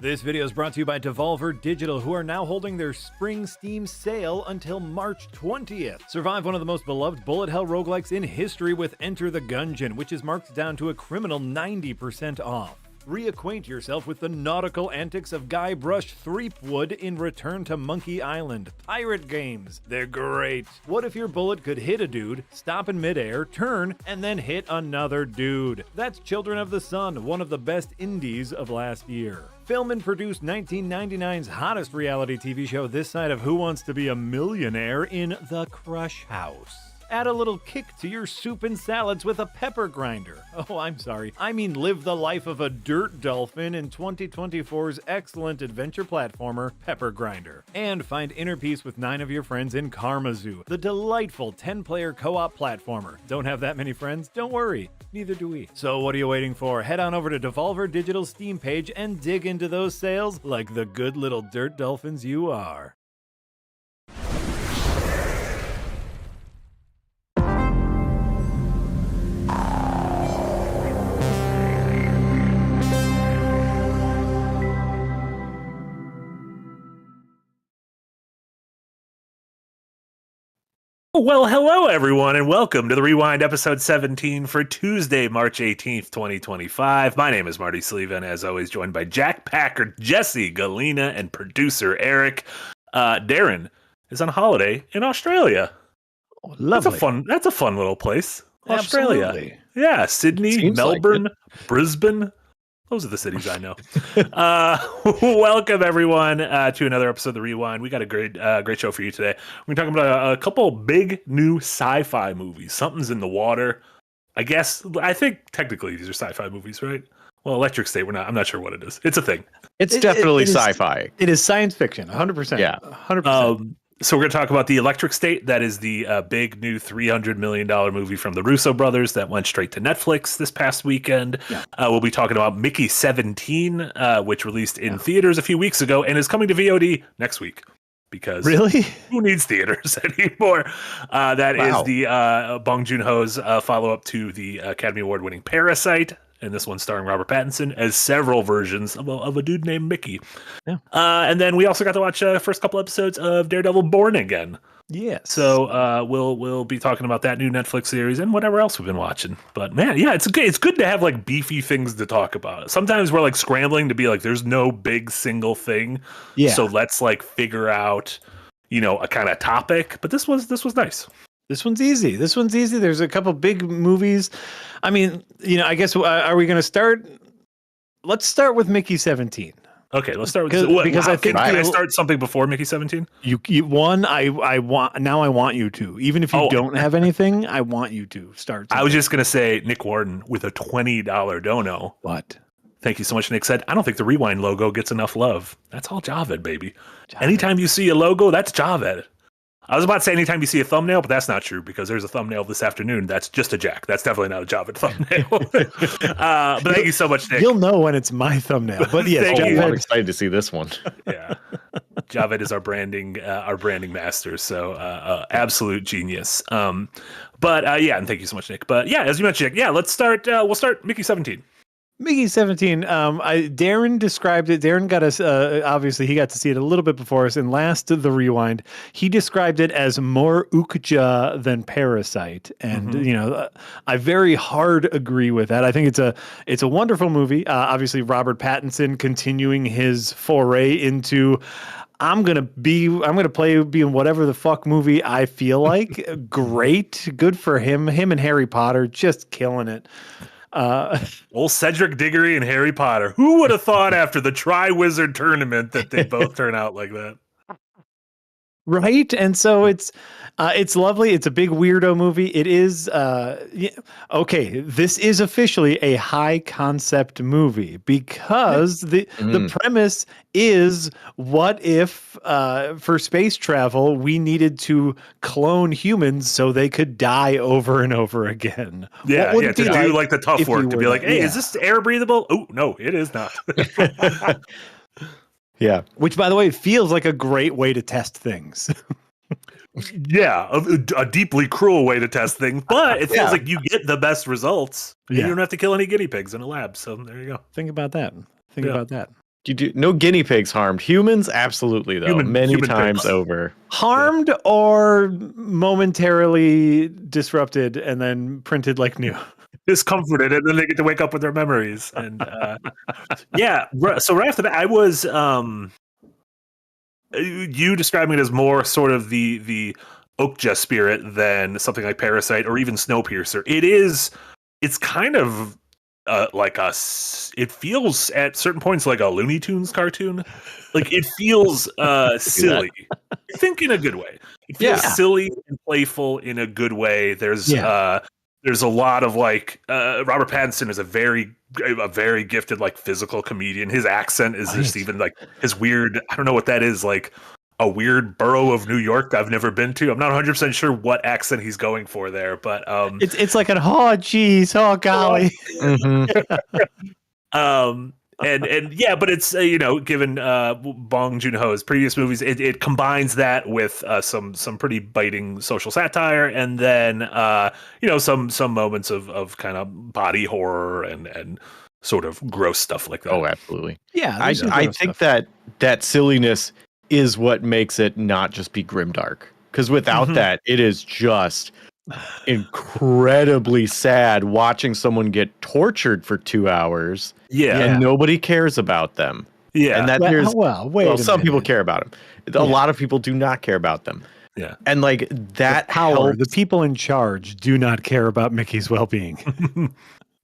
This video is brought to you by Devolver Digital, who are now holding their Spring Steam sale until March 20th. Survive one of the most beloved bullet hell roguelikes in history with Enter the Gungeon, which is marked down to a criminal 90% off. Reacquaint yourself with the nautical antics of Guybrush Threepwood in Return to Monkey Island. Pirate games. They're great. What if your bullet could hit a dude, stop in midair, turn, and then hit another dude? That's Children of the Sun, one of the best indies of last year. Film and produced 1999's hottest reality TV show this side of Who Wants to Be a Millionaire in The Crush House. Add a little kick to your soup and salads with a pepper grinder. Oh, I'm sorry. I mean live the life of a dirt dolphin in 2024's excellent adventure platformer, Pepper Grinder. And find inner peace with 9 of your friends in Karma Zoo, the delightful 10-player co-op platformer. Don't have that many friends? Don't worry. Neither do we. So what are you waiting for? Head on over to Devolver Digital's Steam page and dig into those sales like the good little dirt dolphins you are. Well, hello, everyone, and welcome to the Rewind episode 17 for Tuesday, March 18th, 2025. My name is Marty Sleeve, and as always, joined by Jack Packard, Jesse Galena, and producer Eric. Darren is on holiday in Australia. Oh, lovely. That's a fun little place. Australia. Absolutely. Yeah, Sydney, Seems Melbourne, like Brisbane. Those are the cities I know. Welcome, everyone, to another episode of The Rewind. We got a great show for you today. We're talking about a couple big new sci-fi movies. Something's in the water. I think technically these are sci-fi movies, right? Well, Electric State, I'm not sure what it is. It's a thing. It's definitely sci-fi. It is science fiction, 100%. Yeah. 100%. So we're going to talk about The Electric State. That is the big new $300 million movie from the Russo brothers that went straight to Netflix this past weekend. Yeah. We'll be talking about Mickey 17, which released in theaters a few weeks ago and is coming to VOD next week. Because really, who needs theaters anymore? That is the Bong Joon-ho's follow-up to the Academy Award-winning Parasite. And this one starring Robert Pattinson as several versions of a dude named Mickey. Yeah. And then we also got to watch first couple episodes of Daredevil Born Again. Yes. So we'll be talking about that new Netflix series and whatever else we've been watching. But man, yeah, it's good to have like beefy things to talk about. Sometimes we're like scrambling to be like, there's no big single thing. Yeah. So let's like figure out, a kind of topic. But this was nice. This one's easy. There's a couple big movies. I mean, I guess, are we going to start? Let's start with Mickey 17. Okay, let's start with because I think can I start something before Mickey 17? I want you to. Even if you don't have anything, I want you to start something. I was just going to say Nick Warden with a $20 dono. What? Thank you so much, Nick said. I don't think the Rewind logo gets enough love. That's all Javed, baby. Anytime you see a logo, that's Javed. I was about to say anytime you see a thumbnail, but that's not true because there's a thumbnail this afternoon. That's just a Jack. That's definitely not a Javed thumbnail. But thank you so much, Nick. You'll know when it's my thumbnail. But yes, I'm excited to see this one. Yeah, Javed is our branding master. So absolute genius. And thank you so much, Nick. But yeah, as you mentioned, Nick, let's start. We'll start Mickey 17. Mickey 17. Darren described it. Darren got us. Obviously, he got to see it a little bit before us. And last of the Rewind, he described it as more Ukja than Parasite. And I very hard agree with that. I think it's a wonderful movie. Obviously, Robert Pattinson continuing his foray into. I'm gonna be in whatever the fuck movie I feel like. Great, good for him. Him and Harry Potter just killing it. Old Cedric Diggory and Harry Potter. Who would have thought after the Tri-Wizard tournament that they both turn out like that? Right. And so it's lovely. It's a big weirdo movie. It is. Okay. This is officially a high concept movie because the premise is what if for space travel, we needed to clone humans so they could die over and over again. Yeah. To do like the tough work to be like, hey, is this air breathable? Oh, no, it is not. Yeah. Which, by the way, feels like a great way to test things. Yeah, a deeply cruel way to test things, but it feels like you get the best results. You don't have to kill any guinea pigs in a lab, so there you go. Think about that. Think about that. No guinea pigs harmed. Humans, absolutely though. Many human times pigs. over. Harmed or momentarily disrupted and then printed like new. Discomforted, and then they get to wake up with their memories. And so right after that, I was you describing it as more sort of the Okja spirit than something like Parasite or even Snowpiercer. It's kind of it feels at certain points like a Looney Tunes cartoon. Like it feels silly. I think in a good way. It feels silly and playful in a good way. There's a lot of Robert Pattinson is a very gifted physical comedian. His accent is just even his weird, I don't know what that is, like a weird borough of New York I've never been to. I'm not 100% sure what accent he's going for there, but it's like geez, oh golly. But it's given Bong Joon-ho's previous movies, it combines that with some pretty biting social satire, and then some moments of kind of body horror and sort of gross stuff like that. Oh, absolutely. Yeah, I think that silliness is what makes it not just be grimdark, because without that, it is just incredibly sad watching someone get tortured for 2 hours. And nobody cares about them. And that some people care about them. A lot of people do not care about them. Yeah. And that power, the people in charge do not care about Mickey's well-being.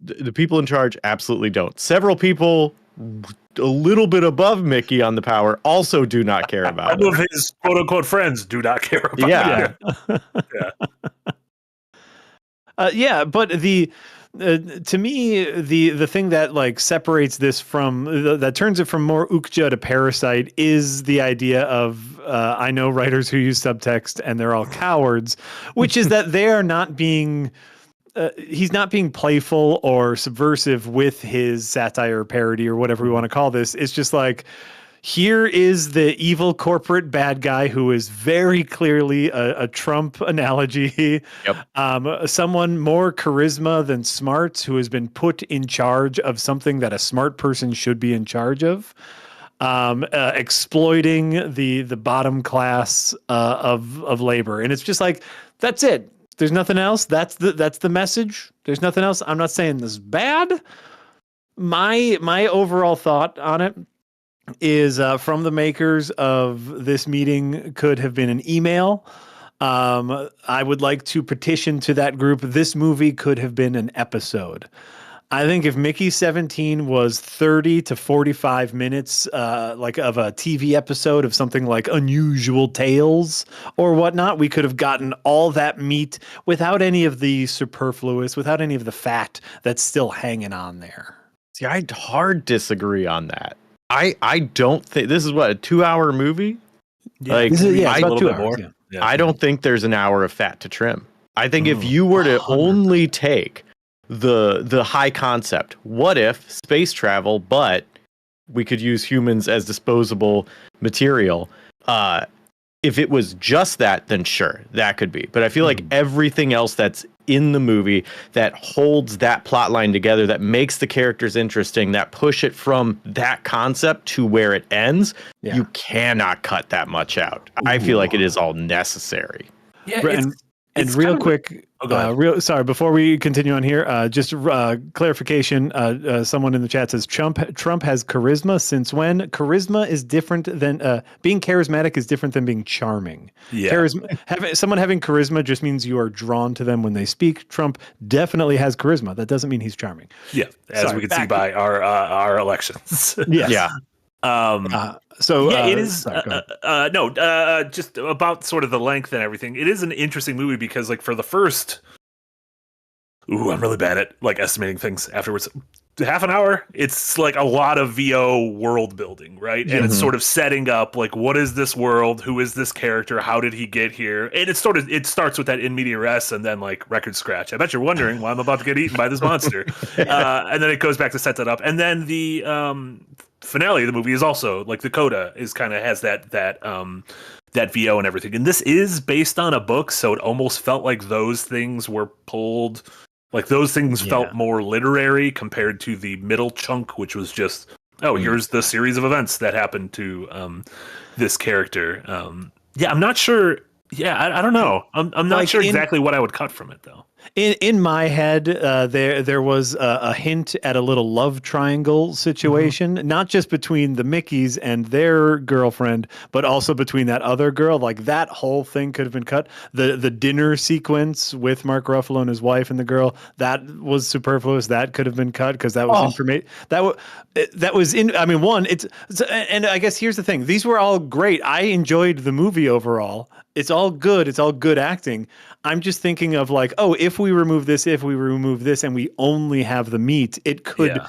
The people in charge absolutely don't. Several people a little bit above Mickey on the power also do not care about him. Some of his quote unquote friends do not care about him. But to me, the thing that separates this from that turns it from more Ukja to Parasite is the idea of I know writers who use subtext and they're all cowards, which is that they are not being he's not being playful or subversive with his satire or parody or whatever we want to call this. It's just here is the evil corporate bad guy who is very clearly a Trump analogy. Yep. Someone more charisma than smarts who has been put in charge of something that a smart person should be in charge of. Exploiting the bottom class of labor. And it's just that's it. There's nothing else. That's the message. There's nothing else. I'm not saying this is bad. My overall thought on it is from the makers of this meeting could have been an email. I would like to petition to that group. This movie could have been an episode. I think if Mickey 17 was 30 to 45 minutes, of a TV episode of something like Unusual Tales or whatnot, we could have gotten all that meat without any of the superfluous, without any of the fat that's still hanging on there. See, I hard disagree on that. I don't think this is a 2-hour movie. Yeah, it's about 2 hours. Yeah. I don't think there's an hour of fat to trim. I think if you were to only take the high concept, what if space travel, but we could use humans as disposable material? If it was just that, then sure, that could be. But I feel like everything else that's in the movie that holds that plot line together, that makes the characters interesting, that push it from that concept to where it ends, you cannot cut that much out. I feel like it is all necessary. Yeah, and real quick, before we continue on here, just clarification. Someone in the chat says Trump has charisma. Since when? Charisma is different than being charismatic is different than being charming. Yeah. Someone having charisma just means you are drawn to them when they speak. Trump definitely has charisma. That doesn't mean he's charming. Yeah, as we can see by our elections. Yes. Yeah. It is just about sort of the length and everything. It is an interesting movie because for the first I'm really bad at estimating things afterwards. Half an hour, it's a lot of VO world building, right? And it's sort of setting up what is this world, who is this character, how did he get here? And it starts with that in media res and then record scratch. I bet you're wondering why I'm about to get eaten by this monster. And then it goes back to set that up. And then the finale of the movie is also the coda is kind of has that VO and everything. And this is based on a book, so it almost felt like those things were pulled. Those things felt more literary compared to the middle chunk, which was just oh, here's the series of events that happened to this character. Yeah, I'm not sure. Yeah, I don't know. I'm not sure exactly what I would cut from it though. In my head, there was a hint at a little love triangle situation, not just between the Mickeys and their girlfriend, but also between that other girl. Like that whole thing could have been cut. The dinner sequence with Mark Ruffalo and his wife and the girl, that was superfluous. That could have been cut because that was information. That was in. I mean, and I guess here's the thing. These were all great. I enjoyed the movie overall. It's all good. It's all good acting. I'm just thinking of like, oh, if we remove this, and we only have the meat, it could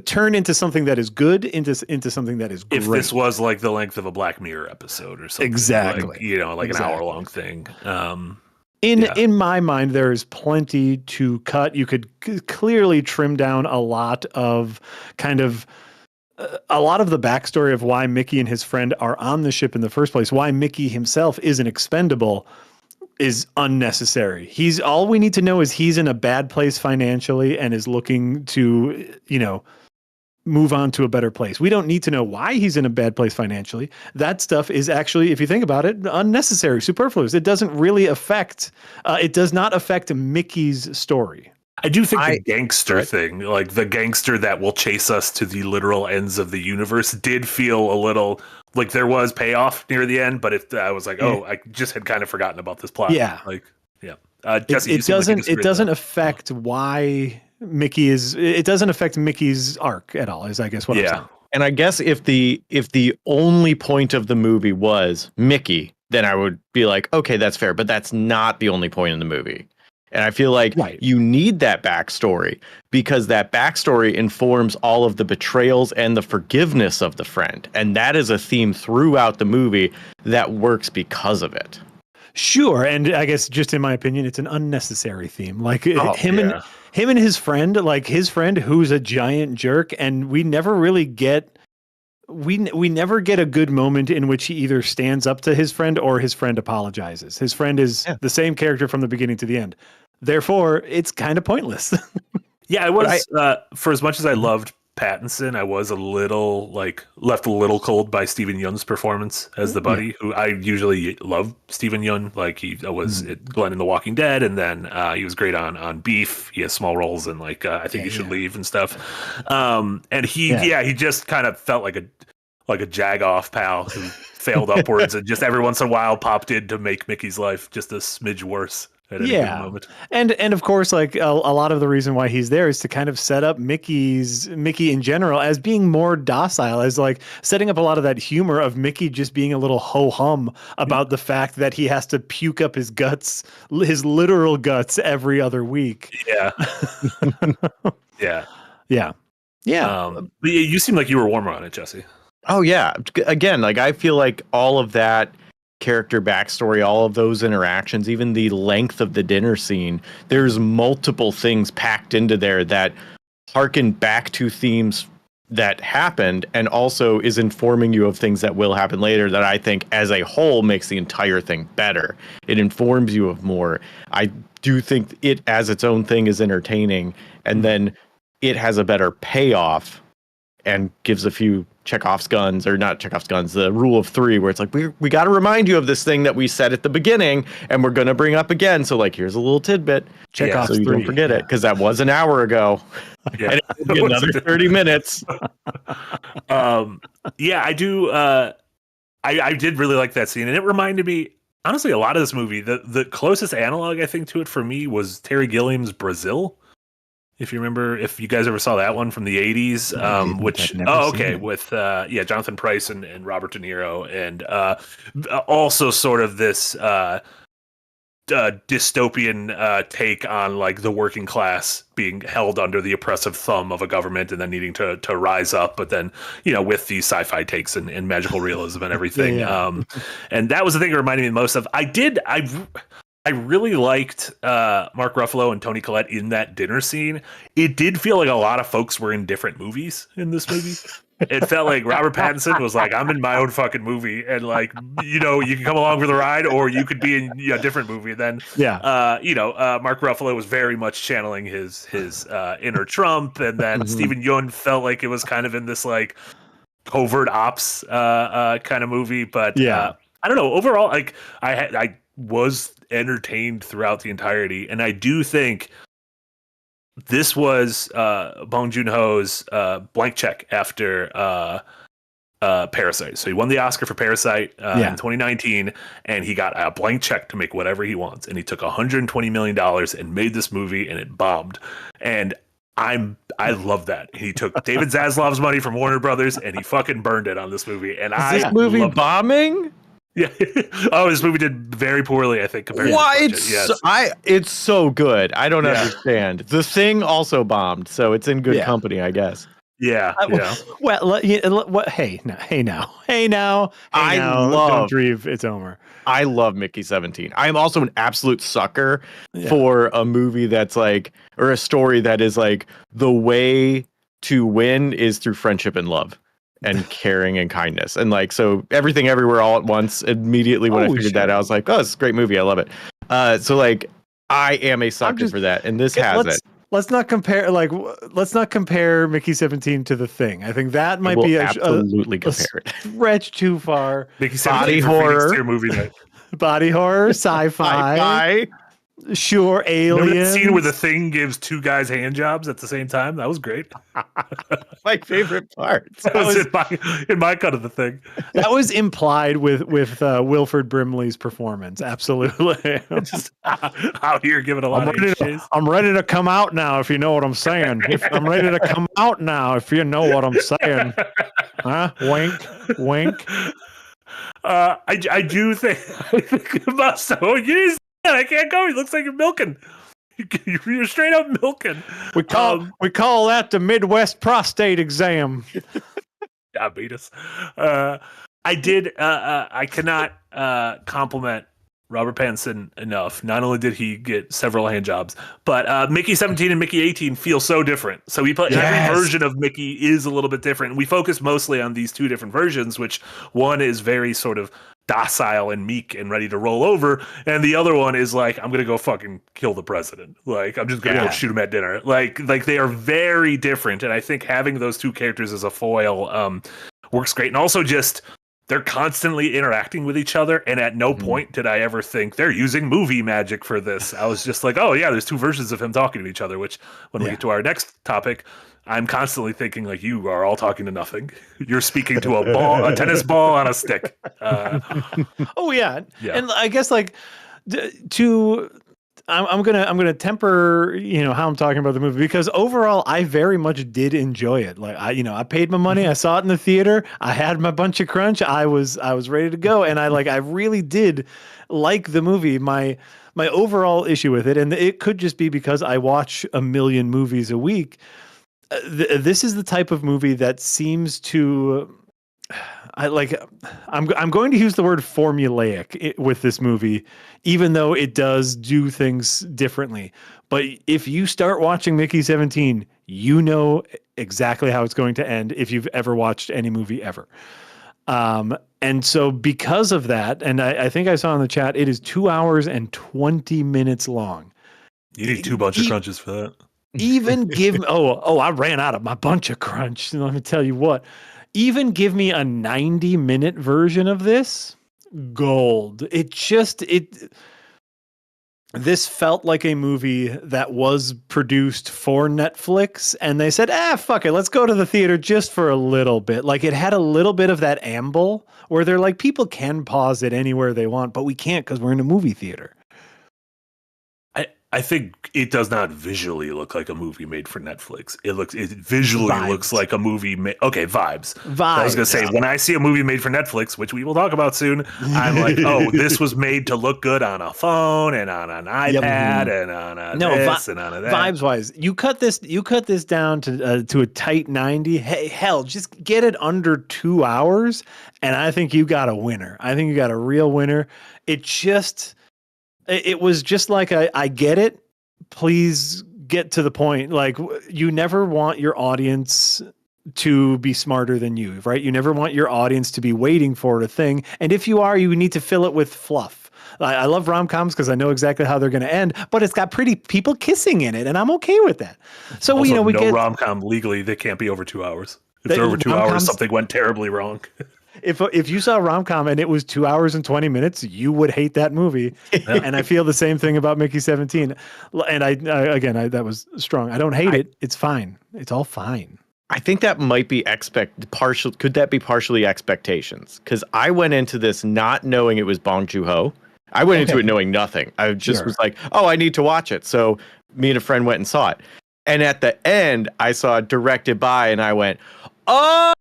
turn into something that is good, into something that is great. If this was like the length of a Black Mirror episode or something. Exactly. Like an hour-long thing. In my mind, there is plenty to cut. You could clearly trim down a lot of a lot of the backstory of why Mickey and his friend are on the ship in the first place, why Mickey himself isn't expendable, is unnecessary. All we need to know is he's in a bad place financially and is looking to, move on to a better place. We don't need to know why he's in a bad place financially. That stuff is actually, if you think about it, unnecessary, superfluous. It doesn't really it does not affect Mickey's story. I do think the gangster thing, like the gangster that will chase us to the literal ends of the universe, did feel a little like there was payoff near the end, but I was like, I just had kind of forgotten about this plot. Yeah. Jesse, it doesn't affect why Mickey is. It doesn't affect Mickey's arc at all. Is I guess what I'm saying. And I guess if the only point of the movie was Mickey, then I would be like, okay, that's fair. But that's not the only point in the movie. And I feel like you need that backstory because that backstory informs all of the betrayals and the forgiveness of the friend. And that is a theme throughout the movie that works because of it. Sure. And I guess just in my opinion, it's an unnecessary theme. Like him and his friend, like his friend who's a giant jerk. And we never really get we never get a good moment in which he either stands up to his friend or his friend apologizes. His friend is the same character from the beginning to the end. Therefore, it's kind of pointless. Yeah, I was for as much as I loved Pattinson, I was a little left a little cold by Steven Yeun's performance as the buddy, who I usually love Steven Yeun. Like he was Glenn in The Walking Dead, and then he was great on Beef. He has small roles in I Think You Should Leave and stuff. And he just kind of felt like a jagoff pal who failed upwards and just every once in a while popped in to make Mickey's life just a smidge worse. At any given moment. And of course, like a lot of the reason why he's there is to kind of set up Mickey in general as being more docile, as like setting up a lot of that humor of Mickey just being a little ho-hum about the fact that he has to puke up his guts, his literal guts every other week. Yeah. Yeah. You seem like you were warmer on it, Jesse. Oh yeah. Again, like I feel like all of that character backstory, all of those interactions, even the length of the dinner scene, there's multiple things packed into there that harken back to themes that happened and also is informing you of things that will happen later that I think as a whole makes the entire thing better. It informs you of more. I do think it as its own thing is entertaining, and then it has a better payoff and gives a few Chekhov's guns, or not Chekhov's guns, the rule of three, where it's like, we got to remind you of this thing that we said at the beginning and we're going to bring up again. So like, here's a little tidbit. Chekhov's so you don't forget it, because that was an hour ago. And it will be another 30 minutes. I do. I did really like that scene. And it reminded me, honestly, a lot of this movie, the closest analog I think to it for me was Terry Gilliam's Brazil. If you remember, if you guys ever saw that one from the 80s, with Jonathan Pryce and Robert De Niro, and also sort of this dystopian take on like the working class being held under the oppressive thumb of a government and then needing to rise up, but then with these sci-fi takes and magical realism and everything. And that was the thing that reminded me the most of. I really liked Mark Ruffalo and Toni Collette in that dinner scene. It did feel like a lot of folks were in different movies in this movie. It felt like Robert Pattinson was like, I'm in my own fucking movie, and like, you can come along for the ride, or you could be in a different movie. And then, Mark Ruffalo was very much channeling his inner Trump, and then Stephen Yeun felt like it was kind of in this like covert ops kind of movie. But I don't know. Overall, like I was entertained throughout the entirety, and I do think this was Bong Joon-ho's blank check after Parasite. So he won the Oscar for Parasite in 2019, and he got a blank check to make whatever he wants. And he took $120 million and made this movie, and it bombed. And I love that. He took David Zaslav's money from Warner Brothers, and he fucking burned it on this movie. And Is this movie bombing? Yeah. Oh, this movie did very poorly, I think, compared to the budget. It's so good. I don't understand. The Thing also bombed, so it's in good company, I guess. Yeah. Well, hey now. Don't grieve. It's Omer. I love Mickey 17. I am also an absolute sucker for a movie that's like, or a story that is like, the way to win is through friendship and love. And caring and kindness. And like, so Everything Everywhere All at Once, immediately when I figured that out, I was like, oh, it's a great movie. I love it. So like, I am a sucker for that. And this has it. Let's not compare Mickey 17 to The Thing. I think that might be absolutely compare it. Stretch too far. Mickey 17 body horror. Movie night. Body horror, sci-fi. Sure, Aliens. Remember that scene where The Thing gives two guys hand jobs at the same time? That was great. My favorite part. That was in my cut of The Thing. That was implied with Wilford Brimley's performance. Absolutely. Just out here giving a lot of I'm ready to come out now, if you know what I'm saying. I'm ready to come out now, if you know what I'm saying. Huh? Wink, wink. I do think about I can't go. He looks like you're milking. You're straight up milking. We call that the Midwest prostate exam. Diabetes. I cannot compliment Robert Pattinson enough. Not only did he get several hand jobs, but Mickey 17 and Mickey 18 feel so different. So we play every version of Mickey is a little bit different. We focus mostly on these two different versions, which one is very sort of docile and meek and ready to roll over, and the other one is like, I'm gonna go fucking kill the president. Like, I'm just gonna go shoot him at dinner. Like they are very different, and I think having those two characters as a foil works great. And also just they're constantly interacting with each other, and at no point did I ever think they're using movie magic for this. I was just like, oh yeah, there's two versions of him talking to each other, which when we get to our next topic, I'm constantly thinking like, you are all talking to nothing. You're speaking to a tennis ball on a stick. Oh yeah. And I guess like I'm gonna temper how I'm talking about the movie, because overall I very much did enjoy it. Like I paid my money, I saw it in the theater, I had my bunch of crunch, I was ready to go, and I really did like the movie. My overall issue with it, and it could just be because I watch a million movies a week. This is the type of movie that seems to, I'm going to use the word formulaic with this movie, even though it does do things differently. But if you start watching Mickey 17, you know exactly how it's going to end if you've ever watched any movie ever. And so because of that, and I think I saw in the chat, it is 2 hours and 20 minutes long. You need two bunch of crunches for that. Even give me, I ran out of my bunch of crunch. Let me tell you what, even give me a 90-minute version of this, gold. This felt like a movie that was produced for Netflix, and they said, fuck it, let's go to the theater just for a little bit. Like, it had a little bit of that amble where they're like, people can pause it anywhere they want, but we can't because we're in a movie theater. I think it does not visually look like a movie made for Netflix. It visually looks like a movie vibes. I was gonna say, when I see a movie made for Netflix, which we will talk about soon, I'm like, oh, this was made to look good on a phone and on an iPad and on this and on that. Vibes wise, you cut this down to a tight 90. Hey, hell, just get it under 2 hours, and I think you got a winner. I think you got a real winner. It was just like, I get it. Please get to the point. Like, you never want your audience to be smarter than you, right? You never want your audience to be waiting for a thing. And if you are, you need to fill it with fluff. I love rom-coms because I know exactly how they're going to end, but it's got pretty people kissing in it, and I'm okay with that. So Also, we no get rom-com legally, they can't be over 2 hours. If they're over 2 hours, something went terribly wrong. if you saw a rom-com and it was 2 hours and 20 minutes, you would hate that movie. And I feel the same thing about Mickey 17. And I that was strong. I don't hate it. It's fine. It's all fine. I think that might be could that be partially expectations? Because I went into this not knowing it was Bong Joon-ho. I went into it knowing nothing. I just was like, oh, I need to watch it. So me and a friend went and saw it. And at the end, I saw it directed by, and I went, oh,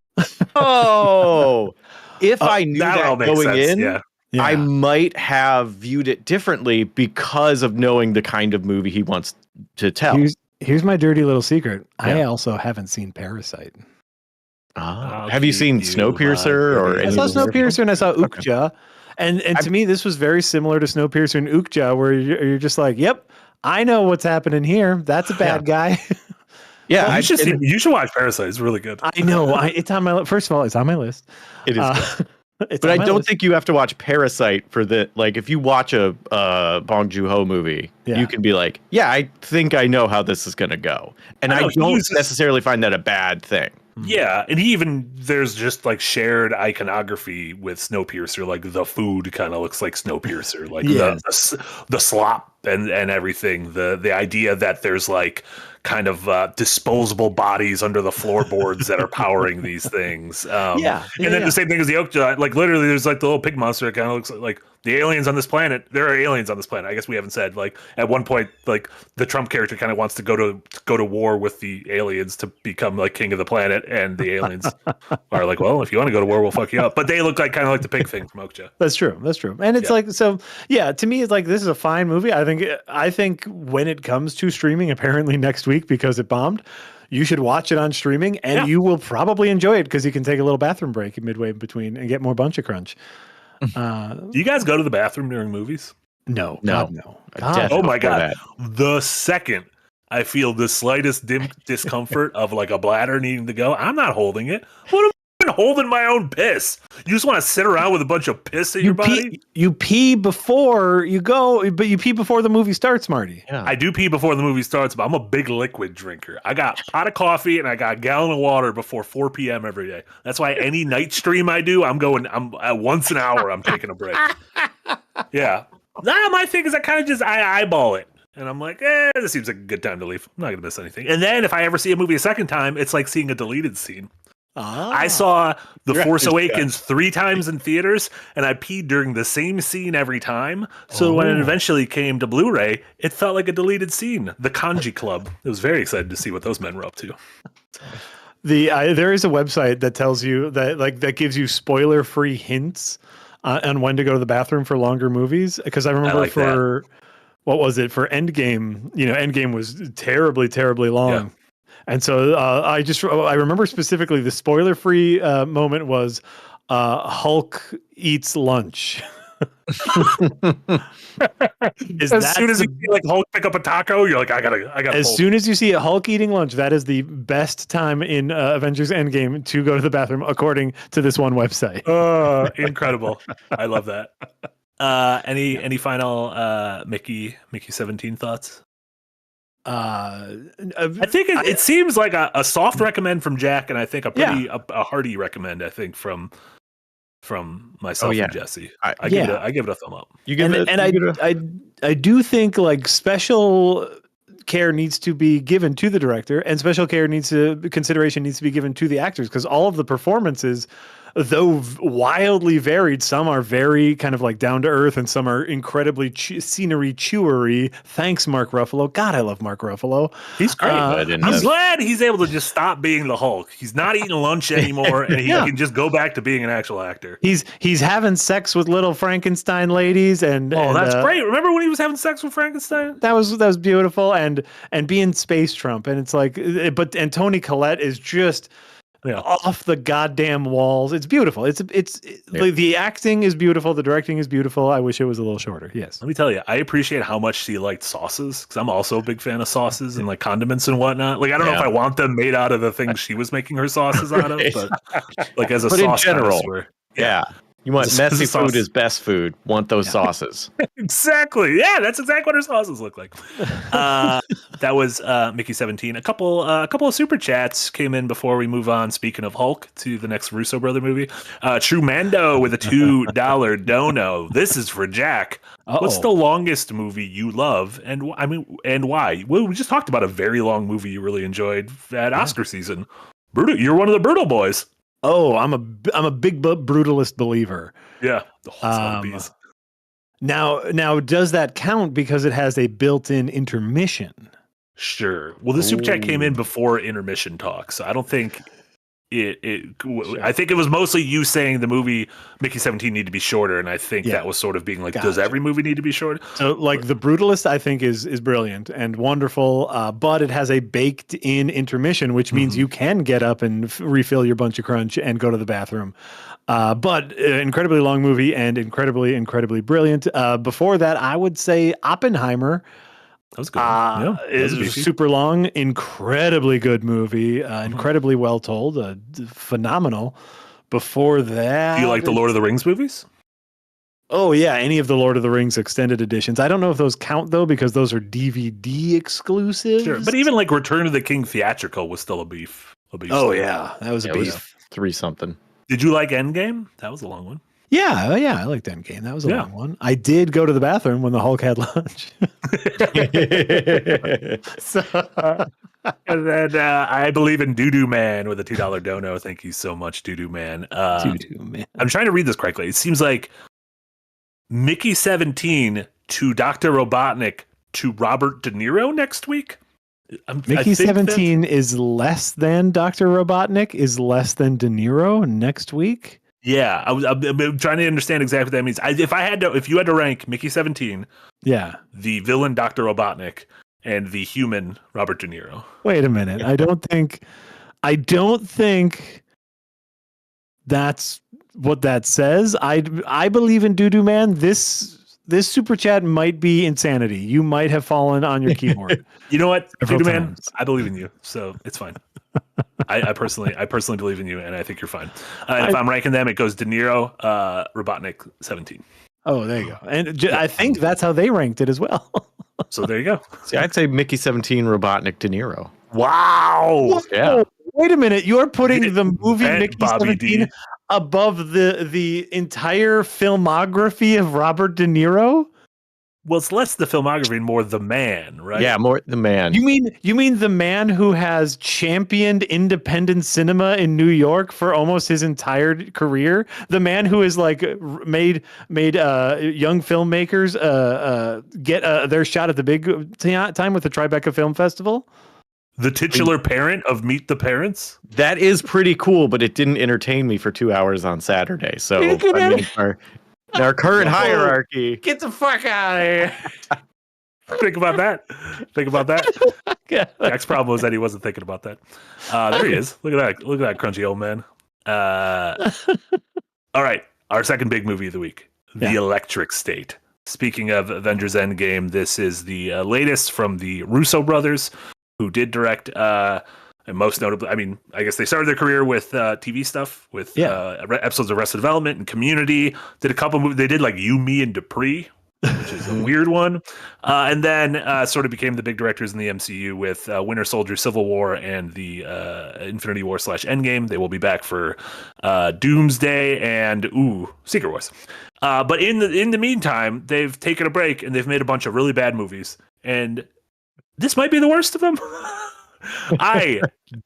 if I knew that going in, I might have viewed it differently because of knowing the kind of movie he wants to tell. Here's my dirty little secret. I also haven't seen Parasite. Have you seen Snowpiercer? I saw Snowpiercer and I saw Okja. And to me, this was very similar to Snowpiercer and Okja, where you're just like, yep, I know what's happening here. That's a bad guy. Yeah, well, you should watch Parasite. It's really good. I know. It's on my first of all, it's on my list. It is. But I don't think you have to watch Parasite for the if you watch a Bong Joon-ho movie, you can be like, yeah, I think I know how this is going to go. And I don't necessarily find that a bad thing. Yeah, and there's just like shared iconography with Snowpiercer, like the food kind of looks like Snowpiercer, like the slop and everything. The idea that there's like kind of disposable bodies under the floorboards that are powering these things. And then the same thing as the Okja, like literally there's like the little pig monster that kind of looks like the aliens on this planet. There are aliens on this planet. I guess we haven't said, like at one point, like the Trump character kind of wants to go to war with the aliens to become like king of the planet, and the aliens are like, well, if you want to go to war, we'll fuck you up. But they look like kind of like the pig thing from Okja. That's true. And it's like, so yeah, to me, it's like, this is a fine movie. I think when it comes to streaming, apparently next week, because it bombed, you should watch it on streaming, and you will probably enjoy it because you can take a little bathroom break midway in between and get more Bunch of Crunch. Do you guys go to the bathroom during movies? No. Oh my God. The second I feel the slightest discomfort of like a bladder needing to go, I'm not holding it. What am I holding my own piss? You just want to sit around with a bunch of piss in your body? You pee before you go, but you pee before the movie starts, Marty. Yeah. I do pee before the movie starts, but I'm a big liquid drinker. I got a pot of coffee and I got a gallon of water before 4 p.m. every day. That's why any night stream I do, I'm at once an hour, I'm taking a break. Yeah. Nah, my thing is I eyeball it. And I'm like, this seems like a good time to leave. I'm not going to miss anything. And then if I ever see a movie a second time, it's like seeing a deleted scene. I saw The Force Awakens 3 times in theaters, and I peed during the same scene every time. So when it eventually came to Blu-ray, it felt like a deleted scene. The Kanji Club. I was very excited to see what those men were up to. There is a website that tells you that gives you spoiler-free hints on when to go to the bathroom for longer movies. Because I remember what was it, for Endgame? Endgame was terribly, terribly long. Yeah. And so I remember specifically the spoiler-free moment was Hulk eats lunch. As soon as you see like Hulk pick up a taco, you're like, I gotta. As soon as you see a Hulk eating lunch, that is the best time in Avengers Endgame to go to the bathroom, according to this one website. Incredible! I love that. Any final Mickey 17 thoughts? I think it seems like a soft recommend from Jack, and I think a hearty recommend. I think from myself and Jesse. I give it a thumb up. I do think like special care needs to be given to the director, and special consideration needs to be given to the actors, because all of the performances, though wildly varied, some are very kind of like down to earth, and some are incredibly scenery chewery. Thanks, Mark Ruffalo. God, I love Mark Ruffalo. He's great. I'm glad he's able to just stop being the Hulk. He's not eating lunch anymore, and he can just go back to being an actual actor. He's having sex with little Frankenstein ladies, and that's great. Remember when he was having sex with Frankenstein? That was beautiful, and being Space Trump, and it's like, and Toni Collette is just off the goddamn walls. It's beautiful. The acting is beautiful. The directing is beautiful. I wish it was a little shorter. Yes. Let me tell you, I appreciate how much she liked sauces because I'm also a big fan of sauces and like condiments and whatnot. Like, I don't know if I want them made out of the things she was making her sauces out of, but like as a sauce in general, connoisseur. Yeah. You want messy food is best food. Want those sauces. Exactly. Yeah, that's exactly what her sauces look like. That was Mickey 17. A couple of super chats came in before we move on. Speaking of Hulk, to the next Russo brother movie. True Mando with a $2 dono. This is for Jack. What's the longest movie you love, and why? Well, we just talked about a very long movie you really enjoyed at Oscar season. Brutal. You're one of the Brutal boys. Oh, I'm a big brutalist believer. Yeah. The whole bees. Now, does that count because it has a built-in intermission? Sure. Well, the super chat came in before intermission talk, so I don't think I think it was mostly you saying the movie Mickey 17 need to be shorter, and I think that was sort of being like, does every movie need to be shorter? So, like, The Brutalist, I think is brilliant and wonderful, but it has a baked-in intermission, which means you can get up and refill your bunch of crunch and go to the bathroom. But incredibly long movie and incredibly brilliant. Before that, I would say Oppenheimer. That was good. It was super long, incredibly good movie, incredibly well told, phenomenal. Before that, do you like the Lord of the Rings movies? Oh yeah, any of the Lord of the Rings extended editions. I don't know if those count though, because those are DVD exclusives. Sure, but even like Return of the King theatrical was still a beef. Oh yeah, that was a beef. 3-something. Did you like Endgame? That was a long one. Yeah, I liked Endgame. That was a long one. I did go to the bathroom when the Hulk had lunch. And then I believe in Doo-Doo Man with a $2 dono. Thank you so much, Doo-Doo Man. Doo-Doo Man. I'm trying to read this correctly. It seems like Mickey 17 to Dr. Robotnik to Robert De Niro next week. Mickey 17 is less than Dr. Robotnik, is less than De Niro next week. Yeah, I'm trying to understand exactly what that means. If you had to rank Mickey 17, the villain Dr. Robotnik, and the human Robert De Niro. Wait a minute. I don't think that's what that says. I believe in Doo-Doo Man. This super chat might be insanity. You might have fallen on your keyboard. You know what, Doo-Doo Man? I believe in you, so it's fine. I personally believe in you, and I think you're fine. And if I'm ranking them, it goes De Niro, Robotnik, 17. Oh, there you go. And I think that's how they ranked it as well. So there you go. See, I'd say Mickey 17, Robotnik, De Niro. Wow. Yeah. Wait a minute. You're putting the movie Mickey Bobby 17 D. above the entire filmography of Robert De Niro? Well, it's less the filmography and more the man, right? Yeah, more the man. You mean the man who has championed independent cinema in New York for almost his entire career? The man who has like made young filmmakers get their shot at the big time with the Tribeca Film Festival? The titular parent of Meet the Parents? That is pretty cool, but it didn't entertain me for 2 hours on Saturday. So I mean, our current hierarchy. Get the fuck out of here. Think about that. Jack's problem was that he wasn't thinking about that. There he is. Look at that crunchy old man. All right. Our second big movie of the week, The Electric State. Speaking of Avengers Endgame, this is the latest from the Russo brothers, who did direct, and most notably, I mean, I guess they started their career with TV stuff, with episodes of Arrested Development and Community. Did a couple movies. They did like You, Me, and Dupree, which is a weird one. And then sort of became the big directors in the MCU with Winter Soldier, Civil War, and the Infinity War / Endgame. They will be back for Doomsday and Secret Wars. But in the meantime, they've taken a break and they've made a bunch of really bad movies. And this might be the worst of them. I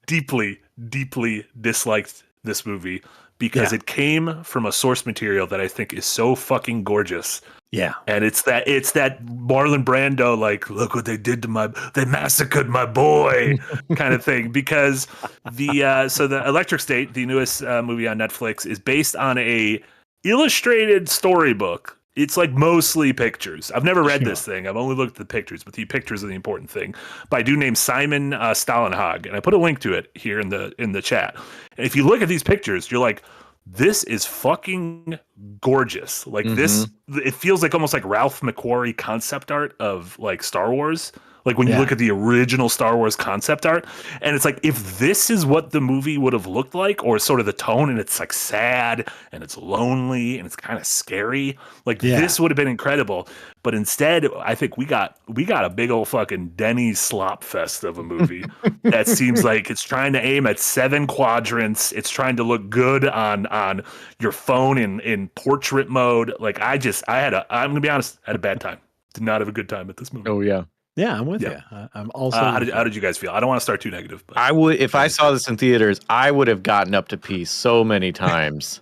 deeply, deeply disliked this movie because it came from a source material that I think is so fucking gorgeous. Yeah. And it's that Marlon Brando, like, look what they did they massacred my boy kind of thing. Because the Electric State, the newest movie on Netflix, is based on a illustrated storybook It's like mostly pictures. I've never read this thing. I've only looked at the pictures, but the pictures are the important thing. By a dude named Simon Stalenhag, and I put a link to it here in the chat. And if you look at these pictures, you're like, this is fucking gorgeous. Like this, it feels like almost like Ralph McQuarrie concept art of like Star Wars. Like when you look at the original Star Wars concept art, and it's like, if this is what the movie would have looked like, or sort of the tone, and it's like sad and it's lonely and it's kind of scary, like this would have been incredible. But instead, I think we got a big old fucking Denny's slop fest of a movie that seems like it's trying to aim at 7 quadrants. It's trying to look good on your phone in portrait mode. Like I'm gonna be honest, I had a bad time. Did not have a good time at this movie. Oh yeah. Yeah, I'm with you. I'm also. How did you guys feel? I don't want to start too negative. But I would, if I saw this in theaters, I would have gotten up to pee so many times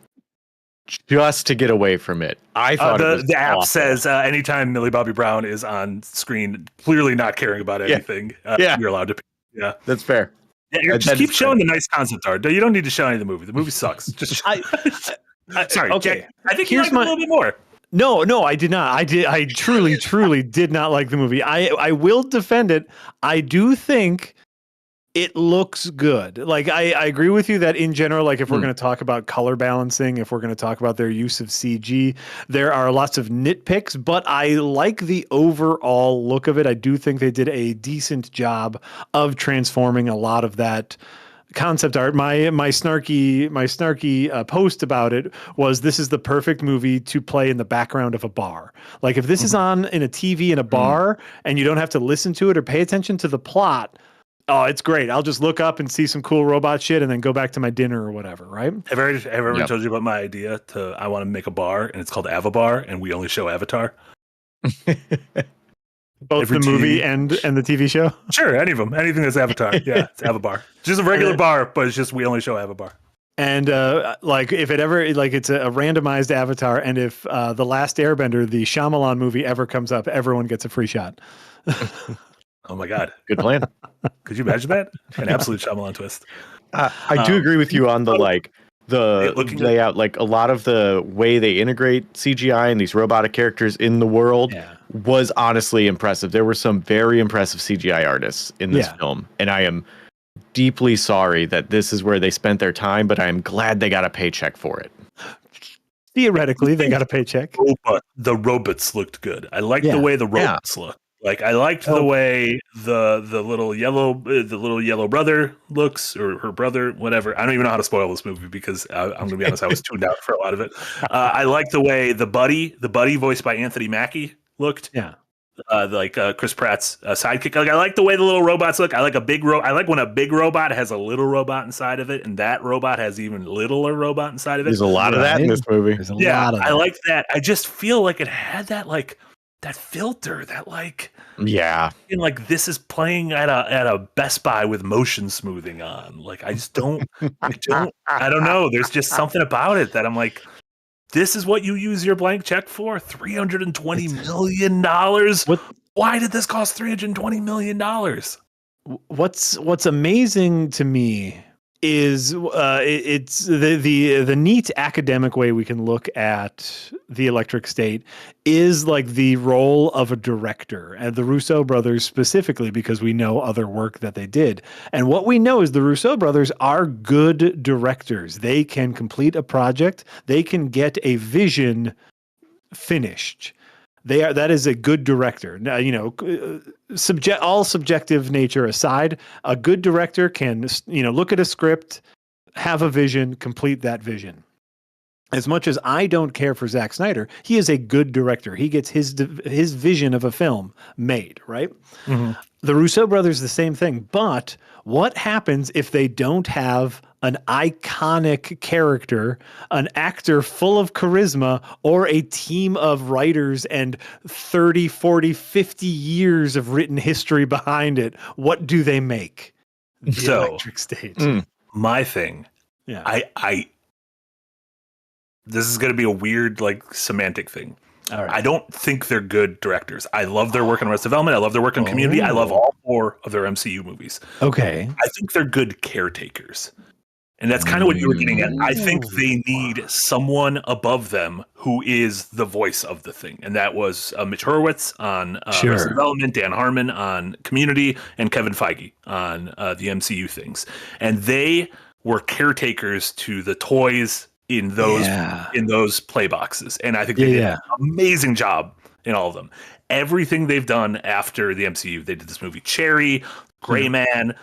just to get away from it. I thought the app says anytime Millie Bobby Brown is on screen, clearly not caring about anything, you're allowed to pee. Yeah, that's fair. Yeah, just keep showing the nice concept art. You don't need to show any of the movie. The movie sucks. Just sorry. Okay, Jack, I think you liked it a little bit more. No, I did not. I truly did not like the movie. I will defend it. I do think it looks good. Like I agree with you that in general, like if we're going to talk about color balancing, if we're going to talk about their use of CG, there are lots of nitpicks, but I like the overall look of it. I do think they did a decent job of transforming a lot of that concept art. My snarky post about it was, this is the perfect movie to play in the background of a bar. Like if this is on in a TV in a bar and you don't have to listen to it or pay attention to the plot, oh, it's great. I'll just look up and see some cool robot shit and then go back to my dinner or whatever, right? Have I ever told you about my idea I want to make a bar, and it's called Avabar, and we only show Avatar? Both the movie and the TV show? Sure, any of them. Anything that's Avatar. Yeah, it's Avabar. Just a regular bar, but it's just we only show Avatar. And like if it ever, like it's a randomized Avatar, and if The Last Airbender, the Shyamalan movie, ever comes up, everyone gets a free shot. Oh my God. Good plan. Could you imagine that? An absolute Shyamalan twist. I do agree with you on the layout, like a lot of the way they integrate CGI and these robotic characters in the world was honestly impressive. There were some very impressive CGI artists in this film, and I am deeply sorry that this is where they spent their time, but I am glad they got a paycheck for it. Theoretically, they got a paycheck. The robots looked good. I liked the way the robots looked. Like I liked the way the little yellow brother looks, or her brother, whatever. I don't even know how to spoil this movie because I'm going to be honest, I was tuned out for a lot of it. I like the way the buddy voiced by Anthony Mackie looked. Yeah. Like Chris Pratt's sidekick. Like I like the way the little robots look. I like I like when a big robot has a little robot inside of it, and that robot has even littler robot inside of it. There's a lot of that in this movie. There's a lot of that. I like that. I just feel like it had that that filter that and like this is playing at a Best Buy with motion smoothing on. Like I just don't I don't know. There's just something about it that I'm like, this is what you use your blank check for? $320 million? Why did this cost $320 million? What's amazing to me is it's the neat academic way we can look at the Electric State is like the role of a director, and the Russo brothers specifically, because we know other work that they did. And what we know is the Russo brothers are good directors. They can complete a project. They can get a vision finished. That is a good director. Now, all subjective nature aside, a good director can, look at a script, have a vision, complete that vision. As much as I don't care for Zack Snyder, he is a good director. He gets his vision of a film made, right? Mm-hmm. The Russo brothers, the same thing. But what happens if they don't have an iconic character, an actor full of charisma, or a team of writers and 30, 40, 50 years of written history behind it? What do they make? The Electric State. My thing. Yeah. This is going to be a weird, semantic thing. All right. I don't think they're good directors. I love their work on Arrested Development. I love their work on Community. I love all 4 of their MCU movies. Okay. I think they're good caretakers. And that's kind of what you were getting at. I think they need someone above them who is the voice of the thing. And that was Mitch Hurwitz on Arrested Development, Dan Harmon on Community, and Kevin Feige on the MCU things. And they were caretakers to the toys in those play boxes. And I think they did an amazing job in all of them. Everything they've done after the MCU, they did this movie Cherry, Gray Man.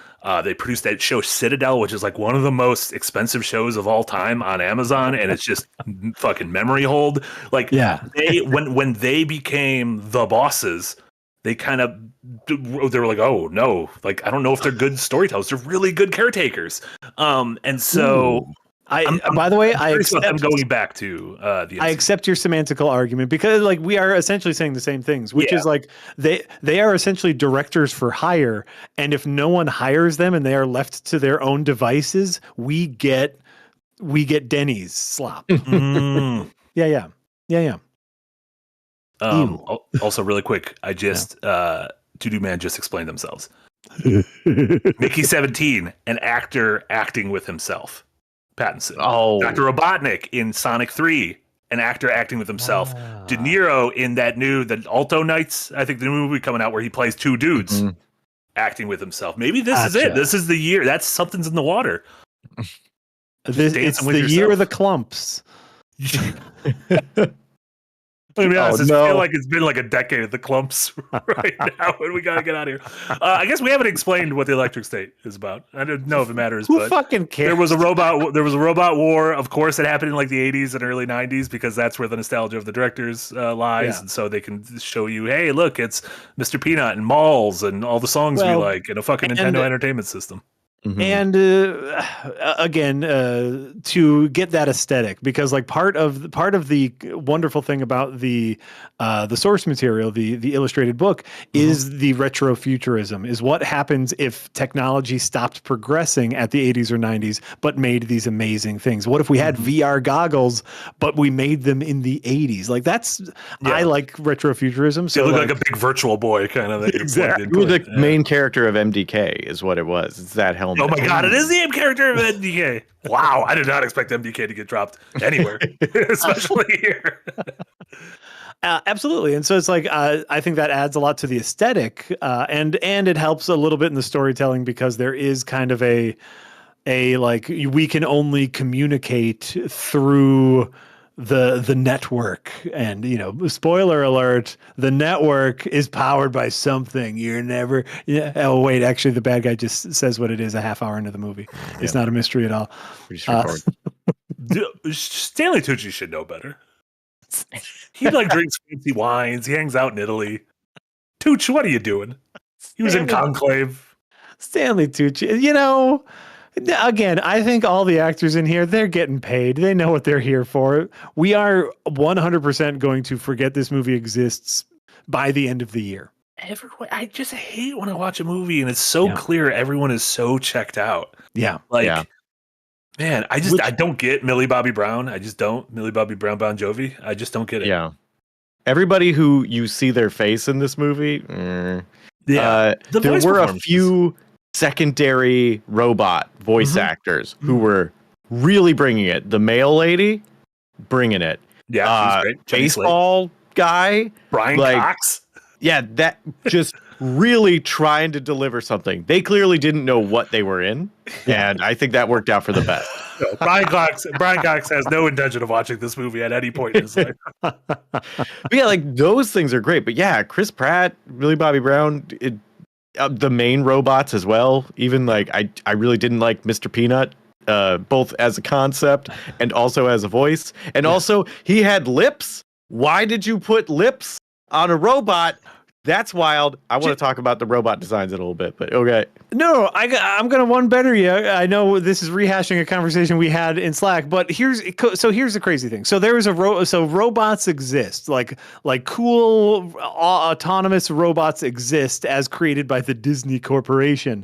They produced that show Citadel, which is like one of the most expensive shows of all time on Amazon, and it's just fucking memory hold. Like, they when they became the bosses, they were like, oh no, like I don't know if they're good storytellers. They're really good caretakers. And so. By the way, I accept. I'm going back to the MCU. I accept your semantical argument because, like, we are essentially saying the same things, which is like they are essentially directors for hire, and if no one hires them and they are left to their own devices, we get Denny's slop. Yeah. Also, really quick, I just Doo-Doo Man just explained themselves. Mickey 17, an actor acting with himself. Pattinson. Dr. Robotnik in Sonic 3, an actor acting with himself. De Niro in the Alto Nights, I think the new movie coming out where he plays two dudes acting with himself. Maybe this is it. This is the year. That's something's in the water. It's the year of the clumps. Let me be honest, I feel like it's been like a decade of the clumps right now, and we gotta get out of here. I guess we haven't explained what the Electric State is about. I don't know if it matters. Who fucking cares? There was a robot war. Of course, it happened in like the 80s and early 90s because that's where the nostalgia of the directors lies, and so they can show you, hey, look, it's Mr. Peanut and Malls and all the songs we like, and a fucking Nintendo Entertainment System. And again, to get that aesthetic, because like part of the wonderful thing about the source material, the illustrated book, is the retrofuturism, is what happens if technology stopped progressing at the 80s or 90s, but made these amazing things. What if we had VR goggles, but we made them in the 80s? Like I like retrofuturism. So you look like a big virtual boy kind of. Exactly. You were the main character of MDK is what it was. It's that helmet. Oh my god, it is the main character of MDK. Wow, I did not expect MDK to get dropped anywhere, especially here. Absolutely. And so it's like, I think that adds a lot to the aesthetic, and it helps a little bit in the storytelling because there is kind of a like, we can only communicate through the network, and spoiler alert, the network is powered by something you're never oh wait, actually the bad guy just says what it is a half hour into the movie. It's not a mystery at all. Pretty straightforward. Stanley Tucci should know better. He like drinks fancy wines, he hangs out in Italy. Tucci, what are you doing? He was in Conclave. Stanley Tucci, again, I think all the actors in here, they're getting paid. They know what they're here for. We are 100% going to forget this movie exists by the end of the year. I just hate when I watch a movie and it's so clear everyone is so checked out. Yeah. Man, I don't get Millie Bobby Brown. I just don't. Millie Bobby Brown Bon Jovi. I just don't get it. Yeah. Everybody who you see their face in this movie, there were a few secondary robot voice actors who were really bringing it. The male lady, bringing it. Yeah, she's great. Baseball guy, Brian Cox. Yeah, that just really trying to deliver something. They clearly didn't know what they were in, and I think that worked out for the best. No, Brian Cox has no intention of watching this movie at any point in his life. But yeah, like those things are great. But yeah, Chris Pratt, Millie Bobby Brown, the main robots as well. Even like I really didn't like Mr. Peanut, both as a concept and also as a voice. And also he had lips. Why did you put lips on a robot? That's wild. I want to talk about the robot designs in a little bit, but okay. No, I'm going to one better you. I know this is rehashing a conversation we had in Slack, but here's the crazy thing. So there is so robots exist, like cool autonomous robots exist as created by the Disney Corporation.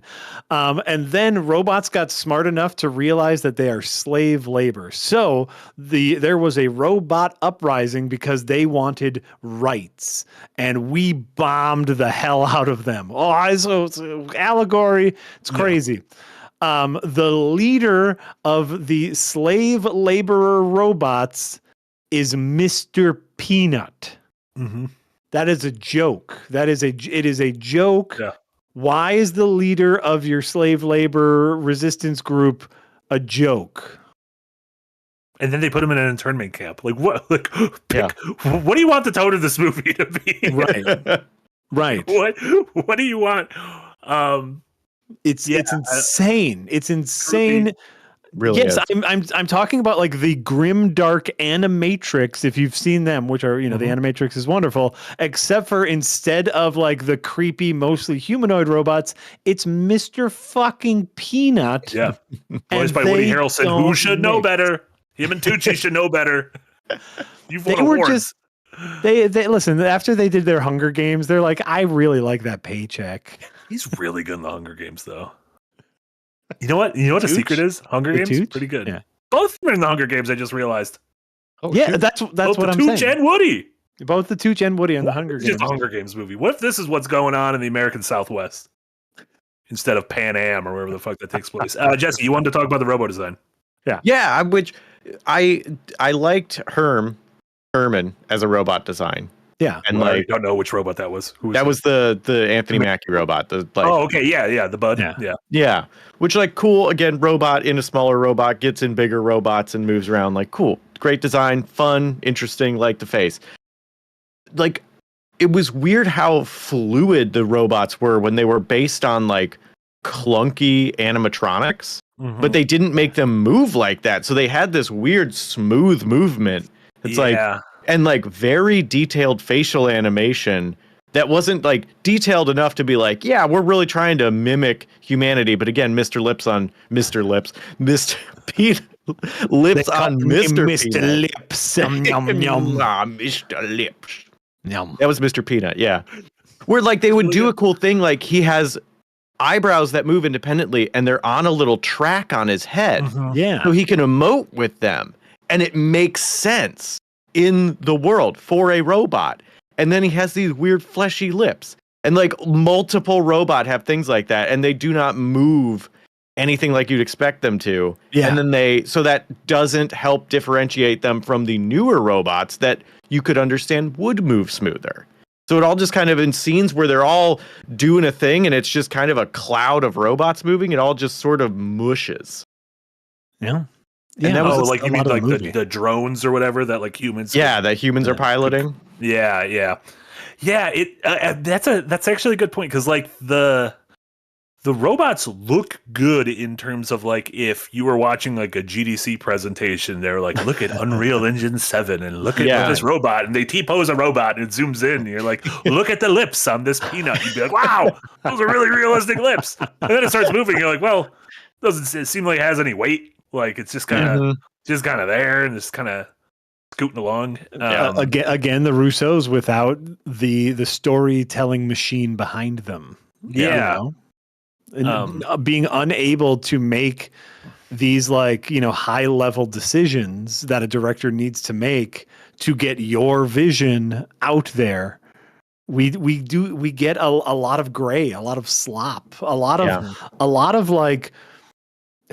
And then robots got smart enough to realize that they are slave labor. So there was a robot uprising because they wanted rights, and we bombed the hell out of them. Oh, it's allegory. It's crazy. The leader of the slave laborer robots is Mr. Peanut. Mm-hmm. That is a joke. It is a joke. Yeah. Why is the leader of your slave labor resistance group a joke? And then they put him in an internment camp. Like what? Like, Yeah. what do you want the tone of this movie to be? Right. Right. What do you want? It's insane. It's insane. Really Yes, is. I'm talking about like the grim dark animatrix, if you've seen them, which are, the animatrix is wonderful, except for instead of like the creepy, mostly humanoid robots, it's Mr. fucking Peanut. Yeah. Voiced by Woody Harrelson, who should know better. Him and Tucci should know better. You've won awards. They listen, after they did their Hunger Games, they're like, I really like that paycheck. He's really good in the Hunger Games, though. You know what? You know what the secret is? Hunger Games? Tooch? Pretty good. Yeah. Both of them are in the Hunger Games, I just realized. Oh, yeah, shoot. that's Both what I'm Tooch saying. and Woody. Both the Tooch and Woody and the Hunger It's Games. just a Hunger Games movie. What if this is what's going on in the American Southwest instead of Pan Am or wherever the fuck that takes place? Jesse, you wanted to talk about the robo design. Yeah, which I liked Herman as a robot design. Yeah. And I like don't know which robot that was. Who was that it? was the Anthony Mackie robot. The like Oh, okay. Yeah. The bud. Yeah. yeah, which like cool again, robot in a smaller robot gets in bigger robots and moves around. Like cool, great design, fun, interesting. Like the face. Like it was weird how fluid the robots were when they were based on like clunky animatronics. Mhm. But they didn't make them move like that. So they had this weird smooth movement. It's like, and like very detailed facial animation that wasn't like detailed enough to be like, yeah, we're really trying to mimic humanity. But again, Mr. Lips on Mr. Lips, Mr. Pete Lips on Mr. Peanut. Lips. Yum, yum, yum. Ah, Mr. Lips. Yum. That was Mr. Peanut, yeah. Where like they would do a cool thing, like he has eyebrows that move independently and they're on a little track on his head. Yeah. So he can emote with them. And it makes sense in the world for a robot. And then he has these weird fleshy lips. And like multiple robot have things like that. And they do not move anything like you'd expect them to. Yeah. And then so that doesn't help differentiate them from the newer robots that you could understand would move smoother. So it all just kind of in scenes where they're all doing a thing and it's just kind of a cloud of robots moving, it all just sort of mushes. Yeah. And that was like you mean like the drones or whatever that like humans. Yeah, that humans are piloting. Yeah. That's actually a good point because like the robots look good in terms of like if you were watching like a GDC presentation, they're like, look at Unreal Engine 7 and look at this robot, and they T-pose a robot and it zooms in and you're like, look at the lips on this peanut. You'd be like, wow, those are really realistic lips. And then it starts moving. You're like, well, doesn't seem like it has any weight. Like it's just kind of there and just kind of scooting along. Again, the Russos without the storytelling machine behind them. Yeah. And being unable to make these like high level decisions that a director needs to make to get your vision out there. We get a lot of gray, a lot of slop, a lot of like,